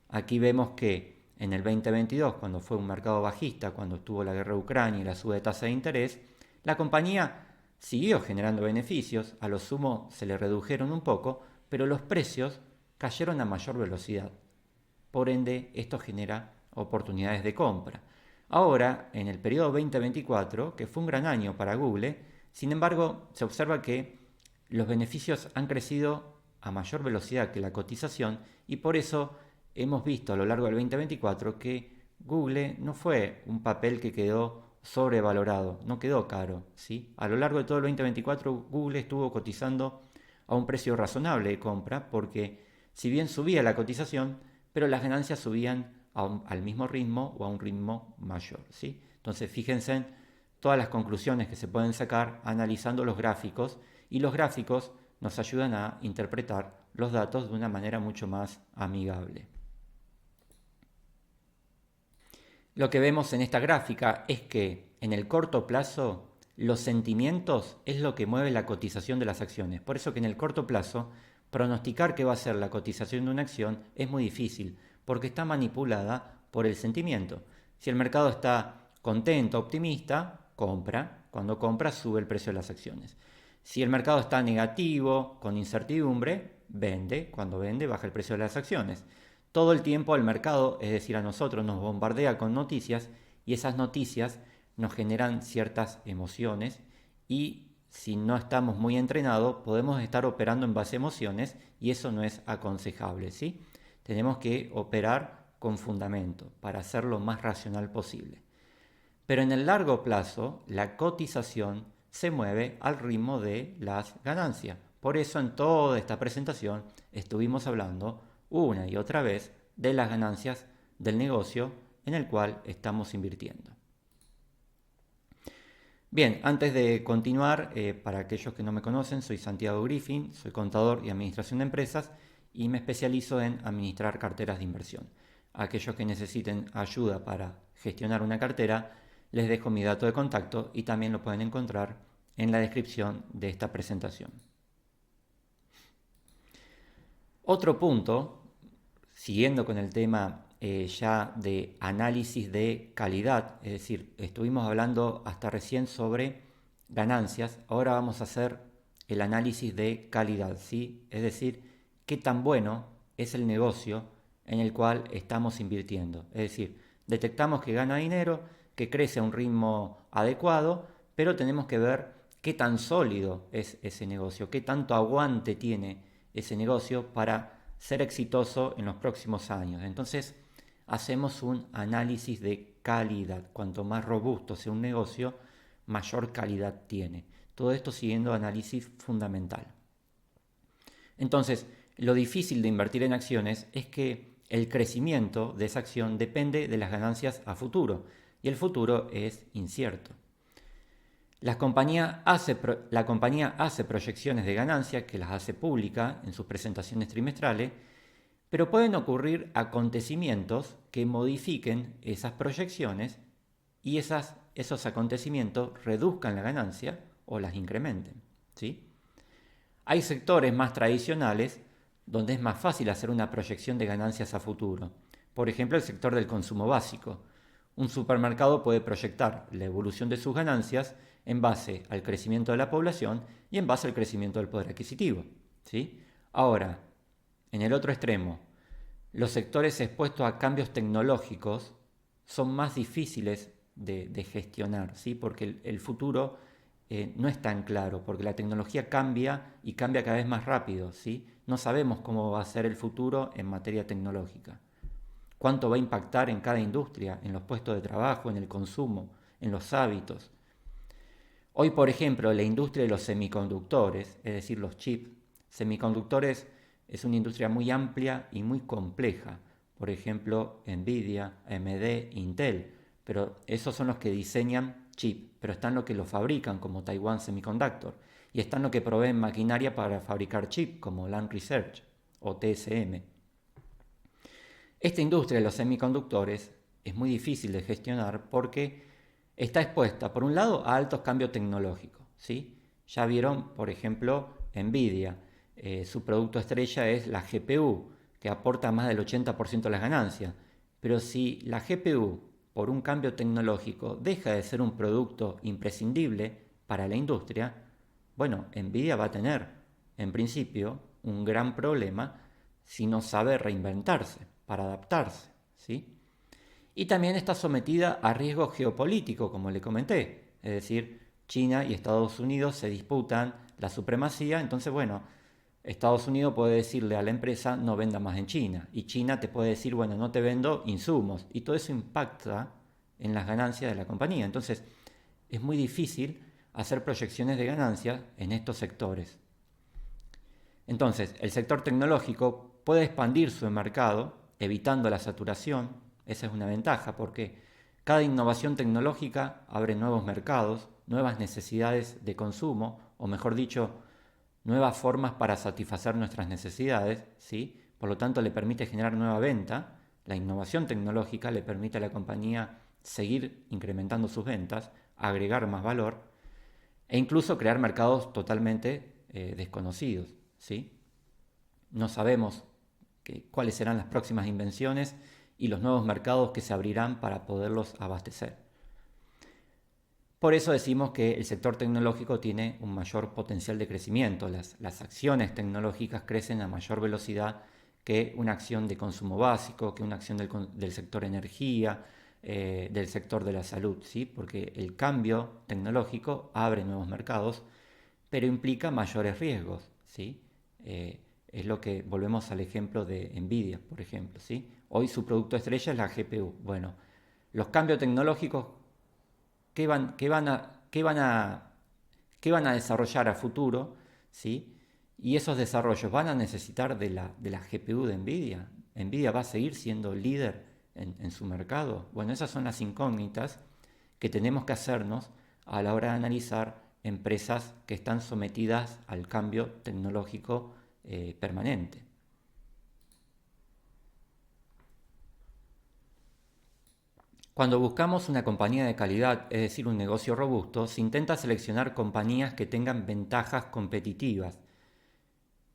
[SPEAKER 1] Aquí vemos que en el 2022, cuando fue un mercado bajista, cuando estuvo la guerra de Ucrania y la suba de tasa de interés, la compañía siguió generando beneficios, a lo sumo se le redujeron un poco, pero los precios cayeron a mayor velocidad. Por ende, esto genera oportunidades de compra. Ahora, en el periodo 2024, que fue un gran año para Google, sin embargo, se observa que los beneficios han crecido a mayor velocidad que la cotización y por eso hemos visto a lo largo del 2024 que Google no fue un papel que quedó sobrevalorado, no quedó caro, ¿sí? A lo largo de todo el 2024 Google estuvo cotizando a un precio razonable de compra porque si bien subía la cotización, pero las ganancias subían al mismo ritmo o a un ritmo mayor, ¿sí? Entonces fíjense en todas las conclusiones que se pueden sacar analizando los gráficos y los gráficos nos ayudan a interpretar los datos de una manera mucho más amigable. Lo que vemos en esta gráfica es que en el corto plazo los sentimientos es lo que mueve la cotización de las acciones. Por eso que en el corto plazo pronosticar qué va a ser la cotización de una acción es muy difícil porque está manipulada por el sentimiento. Si el mercado está contento, optimista, compra. Cuando compra sube el precio de las acciones. Si el mercado está negativo, con incertidumbre, vende. Cuando vende baja el precio de las acciones. Todo el tiempo el mercado, es decir, a nosotros nos bombardea con noticias y esas noticias nos generan ciertas emociones y si no estamos muy entrenados podemos estar operando en base a emociones y eso no es aconsejable, ¿sí? Tenemos que operar con fundamento para ser lo más racional posible. Pero en el largo plazo la cotización se mueve al ritmo de las ganancias. Por eso en toda esta presentación estuvimos hablando una y otra vez de las ganancias del negocio en el cual estamos invirtiendo. Bien, antes de continuar, para aquellos que no me conocen, soy Santiago Griffin, soy contador y administración de empresas y me especializo en administrar carteras de inversión. A aquellos que necesiten ayuda para gestionar una cartera, les dejo mi dato de contacto y también lo pueden encontrar en la descripción de esta presentación. Otro punto, siguiendo con el tema ya de análisis de calidad, es decir, estuvimos hablando hasta recién sobre ganancias, ahora vamos a hacer el análisis de calidad, ¿sí? Es decir, qué tan bueno es el negocio en el cual estamos invirtiendo. Es decir, detectamos que gana dinero, que crece a un ritmo adecuado, pero tenemos que ver qué tan sólido es ese negocio, qué tanto aguante tiene ese negocio para ser exitoso en los próximos años. Entonces, hacemos un análisis de calidad. Cuanto más robusto sea un negocio, mayor calidad tiene. Todo esto siguiendo análisis fundamental. Entonces, lo difícil de invertir en acciones es que el crecimiento de esa acción depende de las ganancias a futuro y el futuro es incierto. La compañía hace proyecciones de ganancias que las hace pública en sus presentaciones trimestrales, pero pueden ocurrir acontecimientos que modifiquen esas proyecciones y esos acontecimientos reduzcan la ganancia o las incrementen, ¿sí? Hay sectores más tradicionales donde es más fácil hacer una proyección de ganancias a futuro. Por ejemplo, el sector del consumo básico. Un supermercado puede proyectar la evolución de sus ganancias en base al crecimiento de la población y en base al crecimiento del poder adquisitivo, ¿sí? Ahora, en el otro extremo, los sectores expuestos a cambios tecnológicos son más difíciles de gestionar, ¿sí? Porque el futuro no es tan claro, porque la tecnología cambia y cambia cada vez más rápido, ¿sí? No sabemos cómo va a ser el futuro en materia tecnológica. Cuánto va a impactar en cada industria, en los puestos de trabajo, en el consumo, en los hábitos. Hoy, por ejemplo, la industria de los semiconductores, es decir, los chips, semiconductores es una industria muy amplia y muy compleja. Por ejemplo, Nvidia, AMD, Intel, pero esos son los que diseñan chips, pero están los que los fabrican, como Taiwan Semiconductor, y están los que proveen maquinaria para fabricar chips, como Lam Research o TSM. Esta industria de los semiconductores es muy difícil de gestionar porque está expuesta, por un lado, a altos cambios tecnológicos, ¿sí? Ya vieron, por ejemplo, Nvidia, su producto estrella es la GPU, que aporta más del 80% de las ganancias. Pero si la GPU, por un cambio tecnológico, deja de ser un producto imprescindible para la industria, bueno, Nvidia va a tener, en principio, un gran problema si no sabe reinventarse, para adaptarse, ¿sí? Y también está sometida a riesgo geopolítico, como le comenté. Es decir, China y Estados Unidos se disputan la supremacía, entonces, bueno, Estados Unidos puede decirle a la empresa no venda más en China y China te puede decir, bueno, no te vendo insumos y todo eso impacta en las ganancias de la compañía. Entonces, es muy difícil hacer proyecciones de ganancias en estos sectores. Entonces, el sector tecnológico puede expandir su mercado evitando la saturación. Esa es una ventaja porque cada innovación tecnológica abre nuevos mercados, nuevas necesidades de consumo, o mejor dicho, nuevas formas para satisfacer nuestras necesidades, ¿sí? Por lo tanto, le permite generar nueva venta. La innovación tecnológica le permite a la compañía seguir incrementando sus ventas, agregar más valor e incluso crear mercados totalmente desconocidos, ¿sí? No sabemos cuáles serán las próximas invenciones y los nuevos mercados que se abrirán para poderlos abastecer. Por eso decimos que el sector tecnológico tiene un mayor potencial de crecimiento. Las acciones tecnológicas crecen a mayor velocidad que una acción de consumo básico, que una acción del sector energía, del sector de la salud, ¿sí? Porque el cambio tecnológico abre nuevos mercados, pero implica mayores riesgos, ¿sí? Es lo que volvemos al ejemplo de Nvidia, por ejemplo, ¿sí? Hoy su producto estrella es la GPU. Bueno, los cambios tecnológicos ¿qué van a desarrollar a futuro? ¿Sí? Y esos desarrollos van a necesitar de la GPU de NVIDIA. ¿NVIDIA va a seguir siendo líder en su mercado? Bueno, esas son las incógnitas que tenemos que hacernos a la hora de analizar empresas que están sometidas al cambio tecnológico permanente. Cuando buscamos una compañía de calidad, es decir, un negocio robusto, se intenta seleccionar compañías que tengan ventajas competitivas.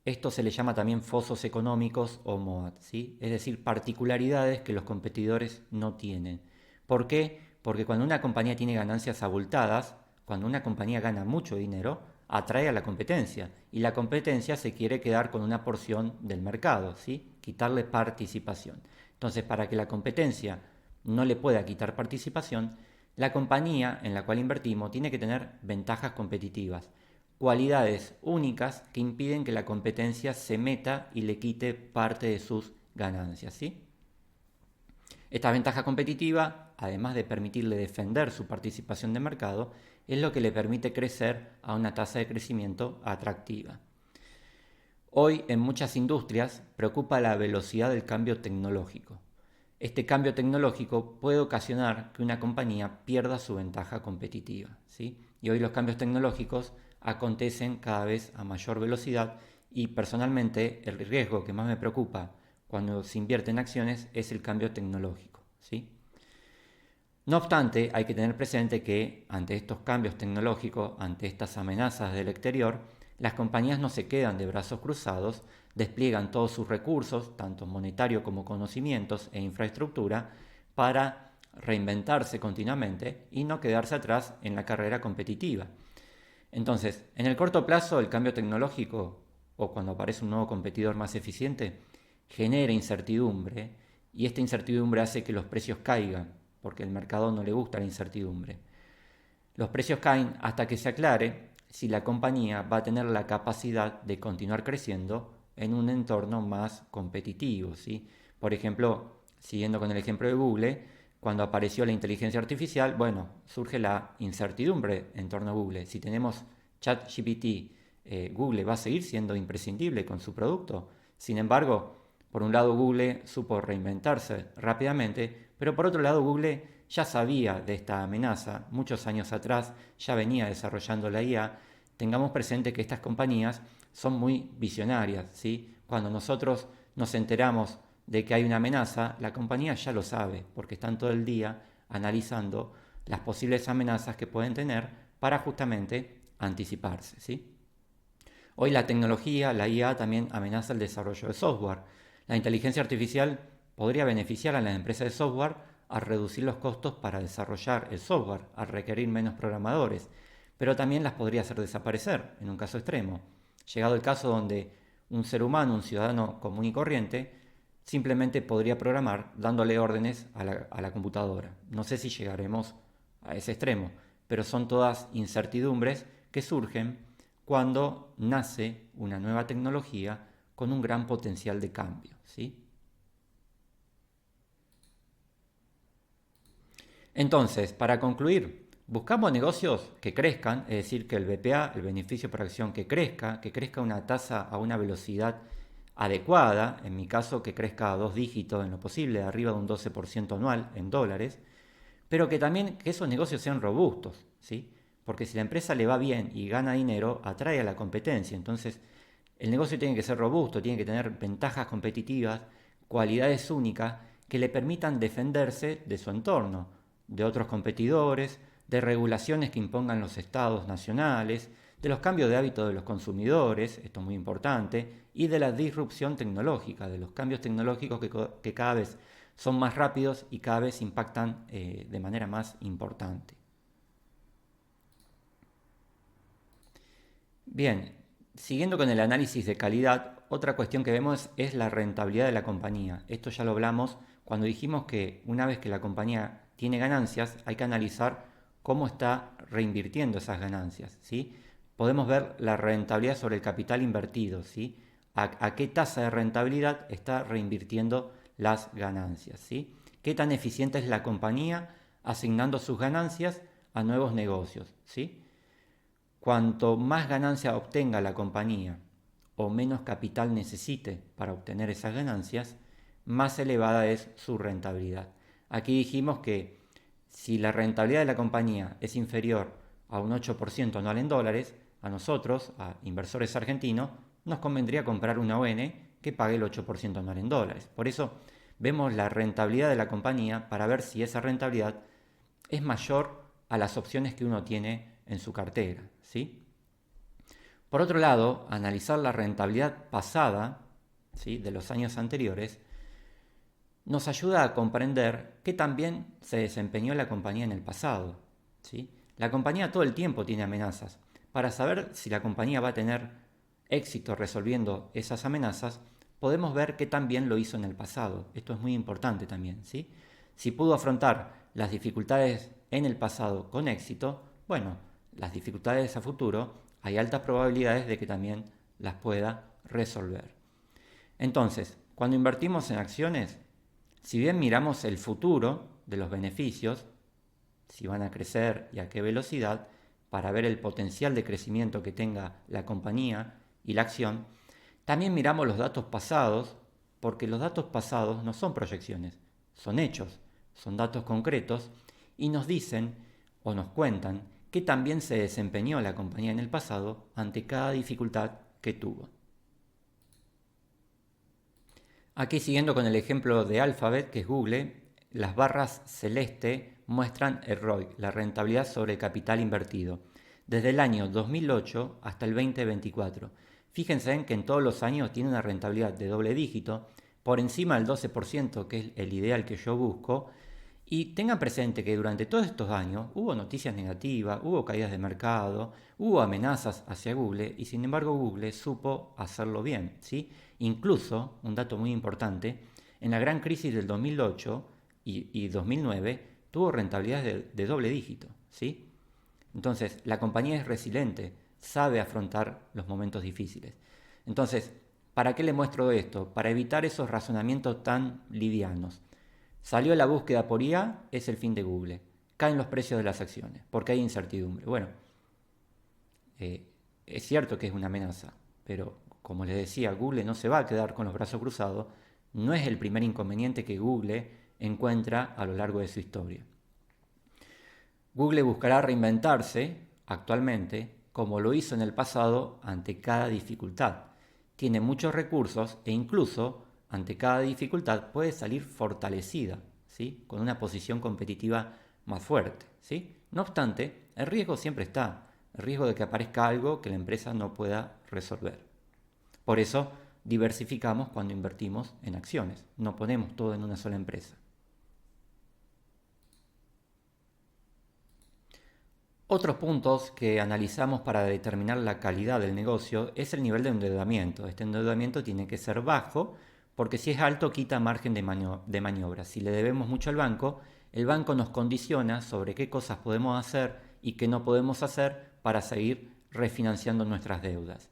[SPEAKER 1] Esto se le llama también fosos económicos o MOAT, ¿sí? Es decir, particularidades que los competidores no tienen. ¿Por qué? Porque cuando una compañía tiene ganancias abultadas, cuando una compañía gana mucho dinero, atrae a la competencia y la competencia se quiere quedar con una porción del mercado, ¿sí? Quitarle participación. Entonces, para que la competencia no le pueda quitar participación, la compañía en la cual invertimos tiene que tener ventajas competitivas, cualidades únicas que impiden que la competencia se meta y le quite parte de sus ganancias, ¿sí? Esta ventaja competitiva, además de permitirle defender su participación de mercado, es lo que le permite crecer a una tasa de crecimiento atractiva. Hoy en muchas industrias preocupa la velocidad del cambio tecnológico. Este cambio tecnológico puede ocasionar que una compañía pierda su ventaja competitiva, ¿sí? Y hoy los cambios tecnológicos acontecen cada vez a mayor velocidad y personalmente el riesgo que más me preocupa cuando se invierte en acciones es el cambio tecnológico, ¿sí? No obstante, hay que tener presente que ante estos cambios tecnológicos, ante estas amenazas del exterior, las compañías no se quedan de brazos cruzados, despliegan todos sus recursos, tanto monetario como conocimientos e infraestructura, para reinventarse continuamente y no quedarse atrás en la carrera competitiva. Entonces, en el corto plazo, el cambio tecnológico o cuando aparece un nuevo competidor más eficiente genera incertidumbre y esta incertidumbre hace que los precios caigan porque al mercado no le gusta la incertidumbre. Los precios caen hasta que se aclare si la compañía va a tener la capacidad de continuar creciendo en un entorno más competitivo, ¿sí? Por ejemplo, siguiendo con el ejemplo de Google, cuando apareció la inteligencia artificial, bueno, surge la incertidumbre en torno a Google. Si tenemos ChatGPT, Google va a seguir siendo imprescindible con su producto. Sin embargo, por un lado Google supo reinventarse rápidamente, pero por otro lado Google ya sabía de esta amenaza muchos años atrás, ya venía desarrollando la IA. Tengamos presente que estas compañías son muy visionarias, ¿sí? Cuando nosotros nos enteramos de que hay una amenaza, la compañía ya lo sabe, porque están todo el día analizando las posibles amenazas que pueden tener para justamente anticiparse, ¿sí? Hoy la tecnología, la IA, también amenaza el desarrollo de software. La inteligencia artificial podría beneficiar a las empresas de software a reducir los costos para desarrollar el software, a requerir menos programadores, pero también las podría hacer desaparecer en un caso extremo. Llegado el caso donde un ser humano, un ciudadano común y corriente, simplemente podría programar dándole órdenes a la computadora. No sé si llegaremos a ese extremo, pero son todas incertidumbres que surgen cuando nace una nueva tecnología con un gran potencial de cambio, ¿sí? Entonces, para concluir, buscamos negocios que crezcan, es decir, que el BPA, el beneficio por acción, que crezca una tasa a una velocidad adecuada, en mi caso que crezca a 2 dígitos en lo posible, arriba de un 12% anual en dólares, pero que también que esos negocios sean robustos, ¿sí? Porque si la empresa le va bien y gana dinero, atrae a la competencia. Entonces, el negocio tiene que ser robusto, tiene que tener ventajas competitivas, cualidades únicas que le permitan defenderse de su entorno, de otros competidores, de regulaciones que impongan los estados nacionales, de los cambios de hábitos de los consumidores, esto es muy importante, y de la disrupción tecnológica, de los cambios tecnológicos que cada vez son más rápidos y cada vez impactan de manera más importante. Bien, siguiendo con el análisis de calidad, otra cuestión que vemos es la rentabilidad de la compañía. Esto ya lo hablamos cuando dijimos que una vez que la compañía tiene ganancias, hay que analizar cómo está reinvirtiendo esas ganancias, ¿sí? Podemos ver la rentabilidad sobre el capital invertido, ¿sí? A qué tasa de rentabilidad está reinvirtiendo las ganancias, ¿sí? ¿Qué tan eficiente es la compañía asignando sus ganancias a nuevos negocios, ¿sí? Cuanto más ganancia obtenga la compañía o menos capital necesite para obtener esas ganancias, más elevada es su rentabilidad. Aquí dijimos que si la rentabilidad de la compañía es inferior a un 8% anual en dólares, a nosotros, a inversores argentinos, nos convendría comprar una ON que pague el 8% anual en dólares. Por eso vemos la rentabilidad de la compañía para ver si esa rentabilidad es mayor a las opciones que uno tiene en su cartera, ¿sí? Por otro lado, analizar la rentabilidad pasada, ¿sí?, de los años anteriores nos ayuda a comprender qué tan bien se desempeñó la compañía en el pasado, ¿sí? La compañía todo el tiempo tiene amenazas. Para saber si la compañía va a tener éxito resolviendo esas amenazas, podemos ver qué tan bien lo hizo en el pasado. Esto es muy importante también, ¿sí? Si pudo afrontar las dificultades en el pasado con éxito, bueno, las dificultades a futuro hay altas probabilidades de que también las pueda resolver. Entonces, cuando invertimos en acciones, si bien miramos el futuro de los beneficios, si van a crecer y a qué velocidad, para ver el potencial de crecimiento que tenga la compañía y la acción, también miramos los datos pasados, porque los datos pasados no son proyecciones, son hechos, son datos concretos y nos dicen o nos cuentan qué tan bien se desempeñó la compañía en el pasado ante cada dificultad que tuvo. Aquí siguiendo con el ejemplo de Alphabet, que es Google, las barras celeste muestran el ROI, la rentabilidad sobre el capital invertido, desde el año 2008 hasta el 2024. Fíjense en que en todos los años tiene una rentabilidad de doble dígito, por encima del 12%, que es el ideal que yo busco, y tengan presente que durante todos estos años hubo noticias negativas, hubo caídas de mercado, hubo amenazas hacia Google y sin embargo Google supo hacerlo bien, ¿sí? Incluso, un dato muy importante, en la gran crisis del 2008 y 2009 tuvo rentabilidades de doble dígito, ¿sí? Entonces, la compañía es resiliente, sabe afrontar los momentos difíciles. Entonces, ¿para qué le muestro esto? Para evitar esos razonamientos tan livianos. Salió la búsqueda por IA, es el fin de Google. Caen los precios de las acciones, porque hay incertidumbre. Bueno, es cierto que es una amenaza, pero como les decía, Google no se va a quedar con los brazos cruzados. No es el primer inconveniente que Google encuentra a lo largo de su historia. Google buscará reinventarse actualmente como lo hizo en el pasado ante cada dificultad. Tiene muchos recursos e incluso ante cada dificultad puede salir fortalecida, ¿sí?, con una posición competitiva más fuerte, ¿sí? No obstante, el riesgo siempre está, el riesgo de que aparezca algo que la empresa no pueda resolver. Por eso diversificamos cuando invertimos en acciones, no ponemos todo en una sola empresa. Otros puntos que analizamos para determinar la calidad del negocio es el nivel de endeudamiento. Este endeudamiento tiene que ser bajo porque si es alto quita margen de maniobra. Si le debemos mucho al banco, el banco nos condiciona sobre qué cosas podemos hacer y qué no podemos hacer para seguir refinanciando nuestras deudas.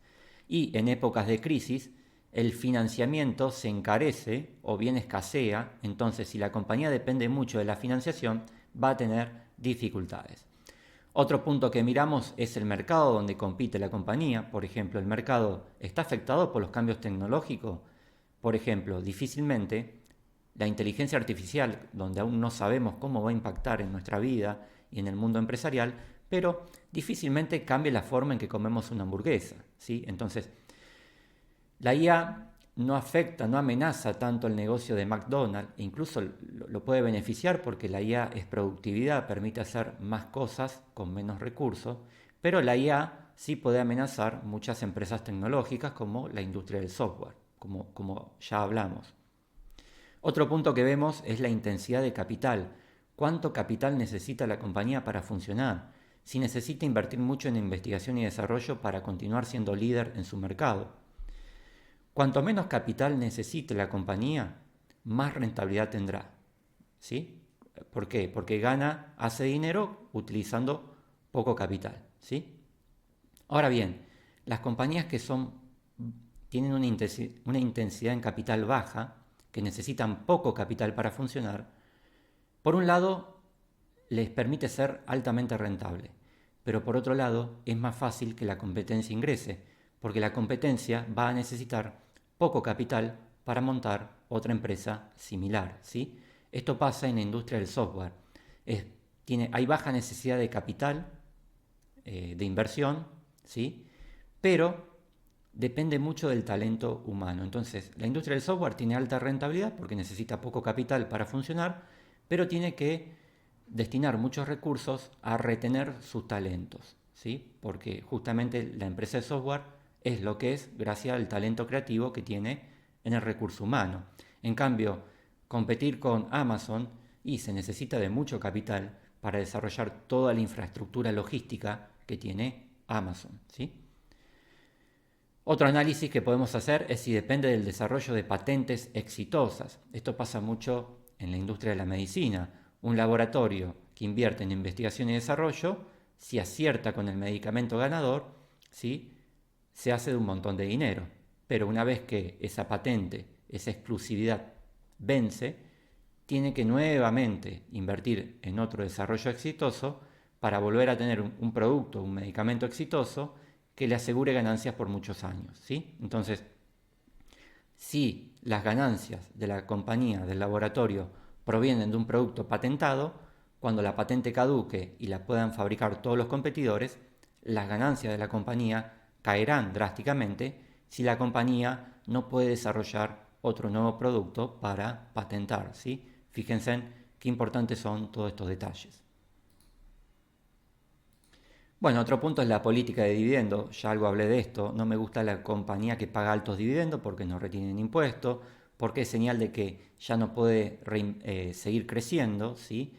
[SPEAKER 1] Y en épocas de crisis, el financiamiento se encarece o bien escasea, entonces si la compañía depende mucho de la financiación, va a tener dificultades. Otro punto que miramos es el mercado donde compite la compañía. Por ejemplo, ¿el mercado está afectado por los cambios tecnológicos? Por ejemplo, difícilmente la inteligencia artificial, donde aún no sabemos cómo va a impactar en nuestra vida y en el mundo empresarial, pero difícilmente cambie la forma en que comemos una hamburguesa, ¿sí? Entonces, la IA no afecta, no amenaza tanto el negocio de McDonald's, e incluso lo puede beneficiar porque la IA es productividad, permite hacer más cosas con menos recursos, pero la IA sí puede amenazar muchas empresas tecnológicas como la industria del software, como ya hablamos. Otro punto que vemos es la intensidad de capital. ¿Cuánto capital necesita la compañía para funcionar? Si necesita invertir mucho en investigación y desarrollo para continuar siendo líder en su mercado. Cuanto menos capital necesite la compañía, más rentabilidad tendrá, ¿sí? ¿Por qué? Porque hace dinero utilizando poco capital, ¿sí? Ahora bien, las compañías que tienen una intensidad en capital baja, que necesitan poco capital para funcionar, por un lado les permite ser altamente rentable, pero por otro lado es más fácil que la competencia ingrese, porque la competencia va a necesitar poco capital para montar otra empresa similar, ¿sí? Esto pasa en la industria del software. Hay baja necesidad de capital, de inversión, ¿sí? Pero depende mucho del talento humano. Entonces, la industria del software tiene alta rentabilidad porque necesita poco capital para funcionar, pero tiene que destinar muchos recursos a retener sus talentos, ¿sí? Porque justamente la empresa de software es lo que es gracias al talento creativo que tiene en el recurso humano. En cambio, competir con Amazon y se necesita de mucho capital para desarrollar toda la infraestructura logística que tiene Amazon, ¿sí? Otro análisis que podemos hacer es si depende del desarrollo de patentes exitosas. Esto pasa mucho en la industria de la medicina. Un laboratorio que invierte en investigación y desarrollo, si acierta con el medicamento ganador, ¿sí?, se hace de un montón de dinero. Pero una vez que esa patente, esa exclusividad vence, tiene que nuevamente invertir en otro desarrollo exitoso para volver a tener un producto, un medicamento exitoso que le asegure ganancias por muchos años, ¿sí? Entonces, si las ganancias de la compañía, del laboratorio, provienen de un producto patentado, cuando la patente caduque y la puedan fabricar todos los competidores, las ganancias de la compañía caerán drásticamente si la compañía no puede desarrollar otro nuevo producto para patentar, ¿sí? Fíjense en qué importantes son todos estos detalles. Bueno, otro punto es la política de dividendos. Ya algo hablé de esto. No me gusta la compañía que paga altos dividendos porque no retienen impuestos, porque es señal de que ya no puede seguir creciendo, ¿sí?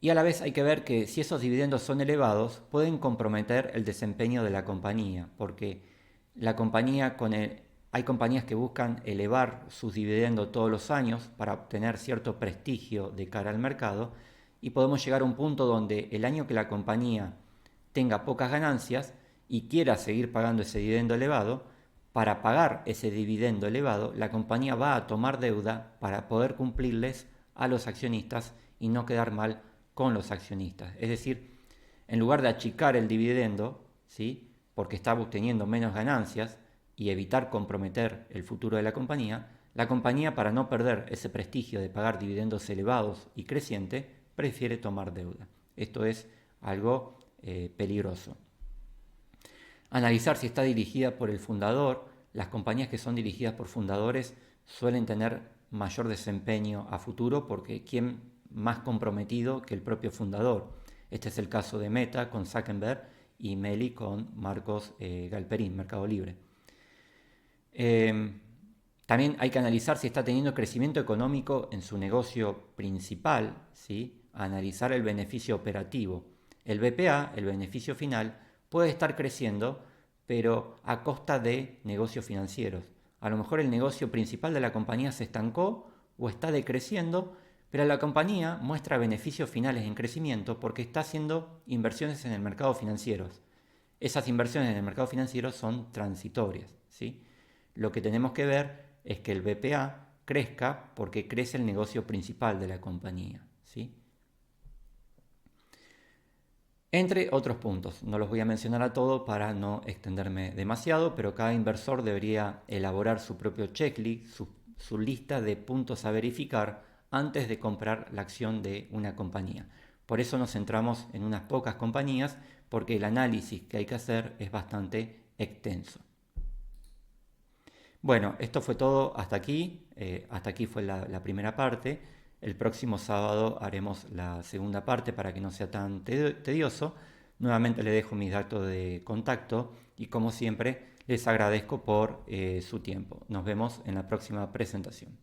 [SPEAKER 1] Y a la vez hay que ver que si esos dividendos son elevados, pueden comprometer el desempeño de la compañía, porque la compañía hay compañías que buscan elevar sus dividendos todos los años para obtener cierto prestigio de cara al mercado, y podemos llegar a un punto donde el año que la compañía tenga pocas ganancias y quiera seguir pagando ese dividendo elevado, para pagar ese dividendo elevado, la compañía va a tomar deuda para poder cumplirles a los accionistas y no quedar mal con los accionistas. Es decir, en lugar de achicar el dividendo, ¿sí?, porque está obteniendo menos ganancias y evitar comprometer el futuro de la compañía, para no perder ese prestigio de pagar dividendos elevados y creciente, prefiere tomar deuda. Esto es algo peligroso. Analizar si está dirigida por el fundador. Las compañías que son dirigidas por fundadores suelen tener mayor desempeño a futuro porque ¿quién más comprometido que el propio fundador? Este es el caso de Meta con Zuckerberg y Meli con Marcos Galperín, Mercado Libre. También hay que analizar si está teniendo crecimiento económico en su negocio principal, ¿sí? Analizar el beneficio operativo. El BPA, el beneficio final, puede estar creciendo, pero a costa de negocios financieros. A lo mejor el negocio principal de la compañía se estancó o está decreciendo, pero la compañía muestra beneficios finales en crecimiento porque está haciendo inversiones en el mercado financiero. Esas inversiones en el mercado financiero son transitorias, ¿sí? Lo que tenemos que ver es que el BPA crezca porque crece el negocio principal de la compañía, ¿sí? Entre otros puntos, no los voy a mencionar a todos para no extenderme demasiado, pero cada inversor debería elaborar su propio checklist, su lista de puntos a verificar antes de comprar la acción de una compañía. Por eso nos centramos en unas pocas compañías, porque el análisis que hay que hacer es bastante extenso. Bueno, esto fue todo hasta aquí. Hasta aquí fue la primera parte. El próximo sábado haremos la segunda parte para que no sea tan tedioso. Nuevamente les dejo mis datos de contacto y como siempre les agradezco por su tiempo. Nos vemos en la próxima presentación.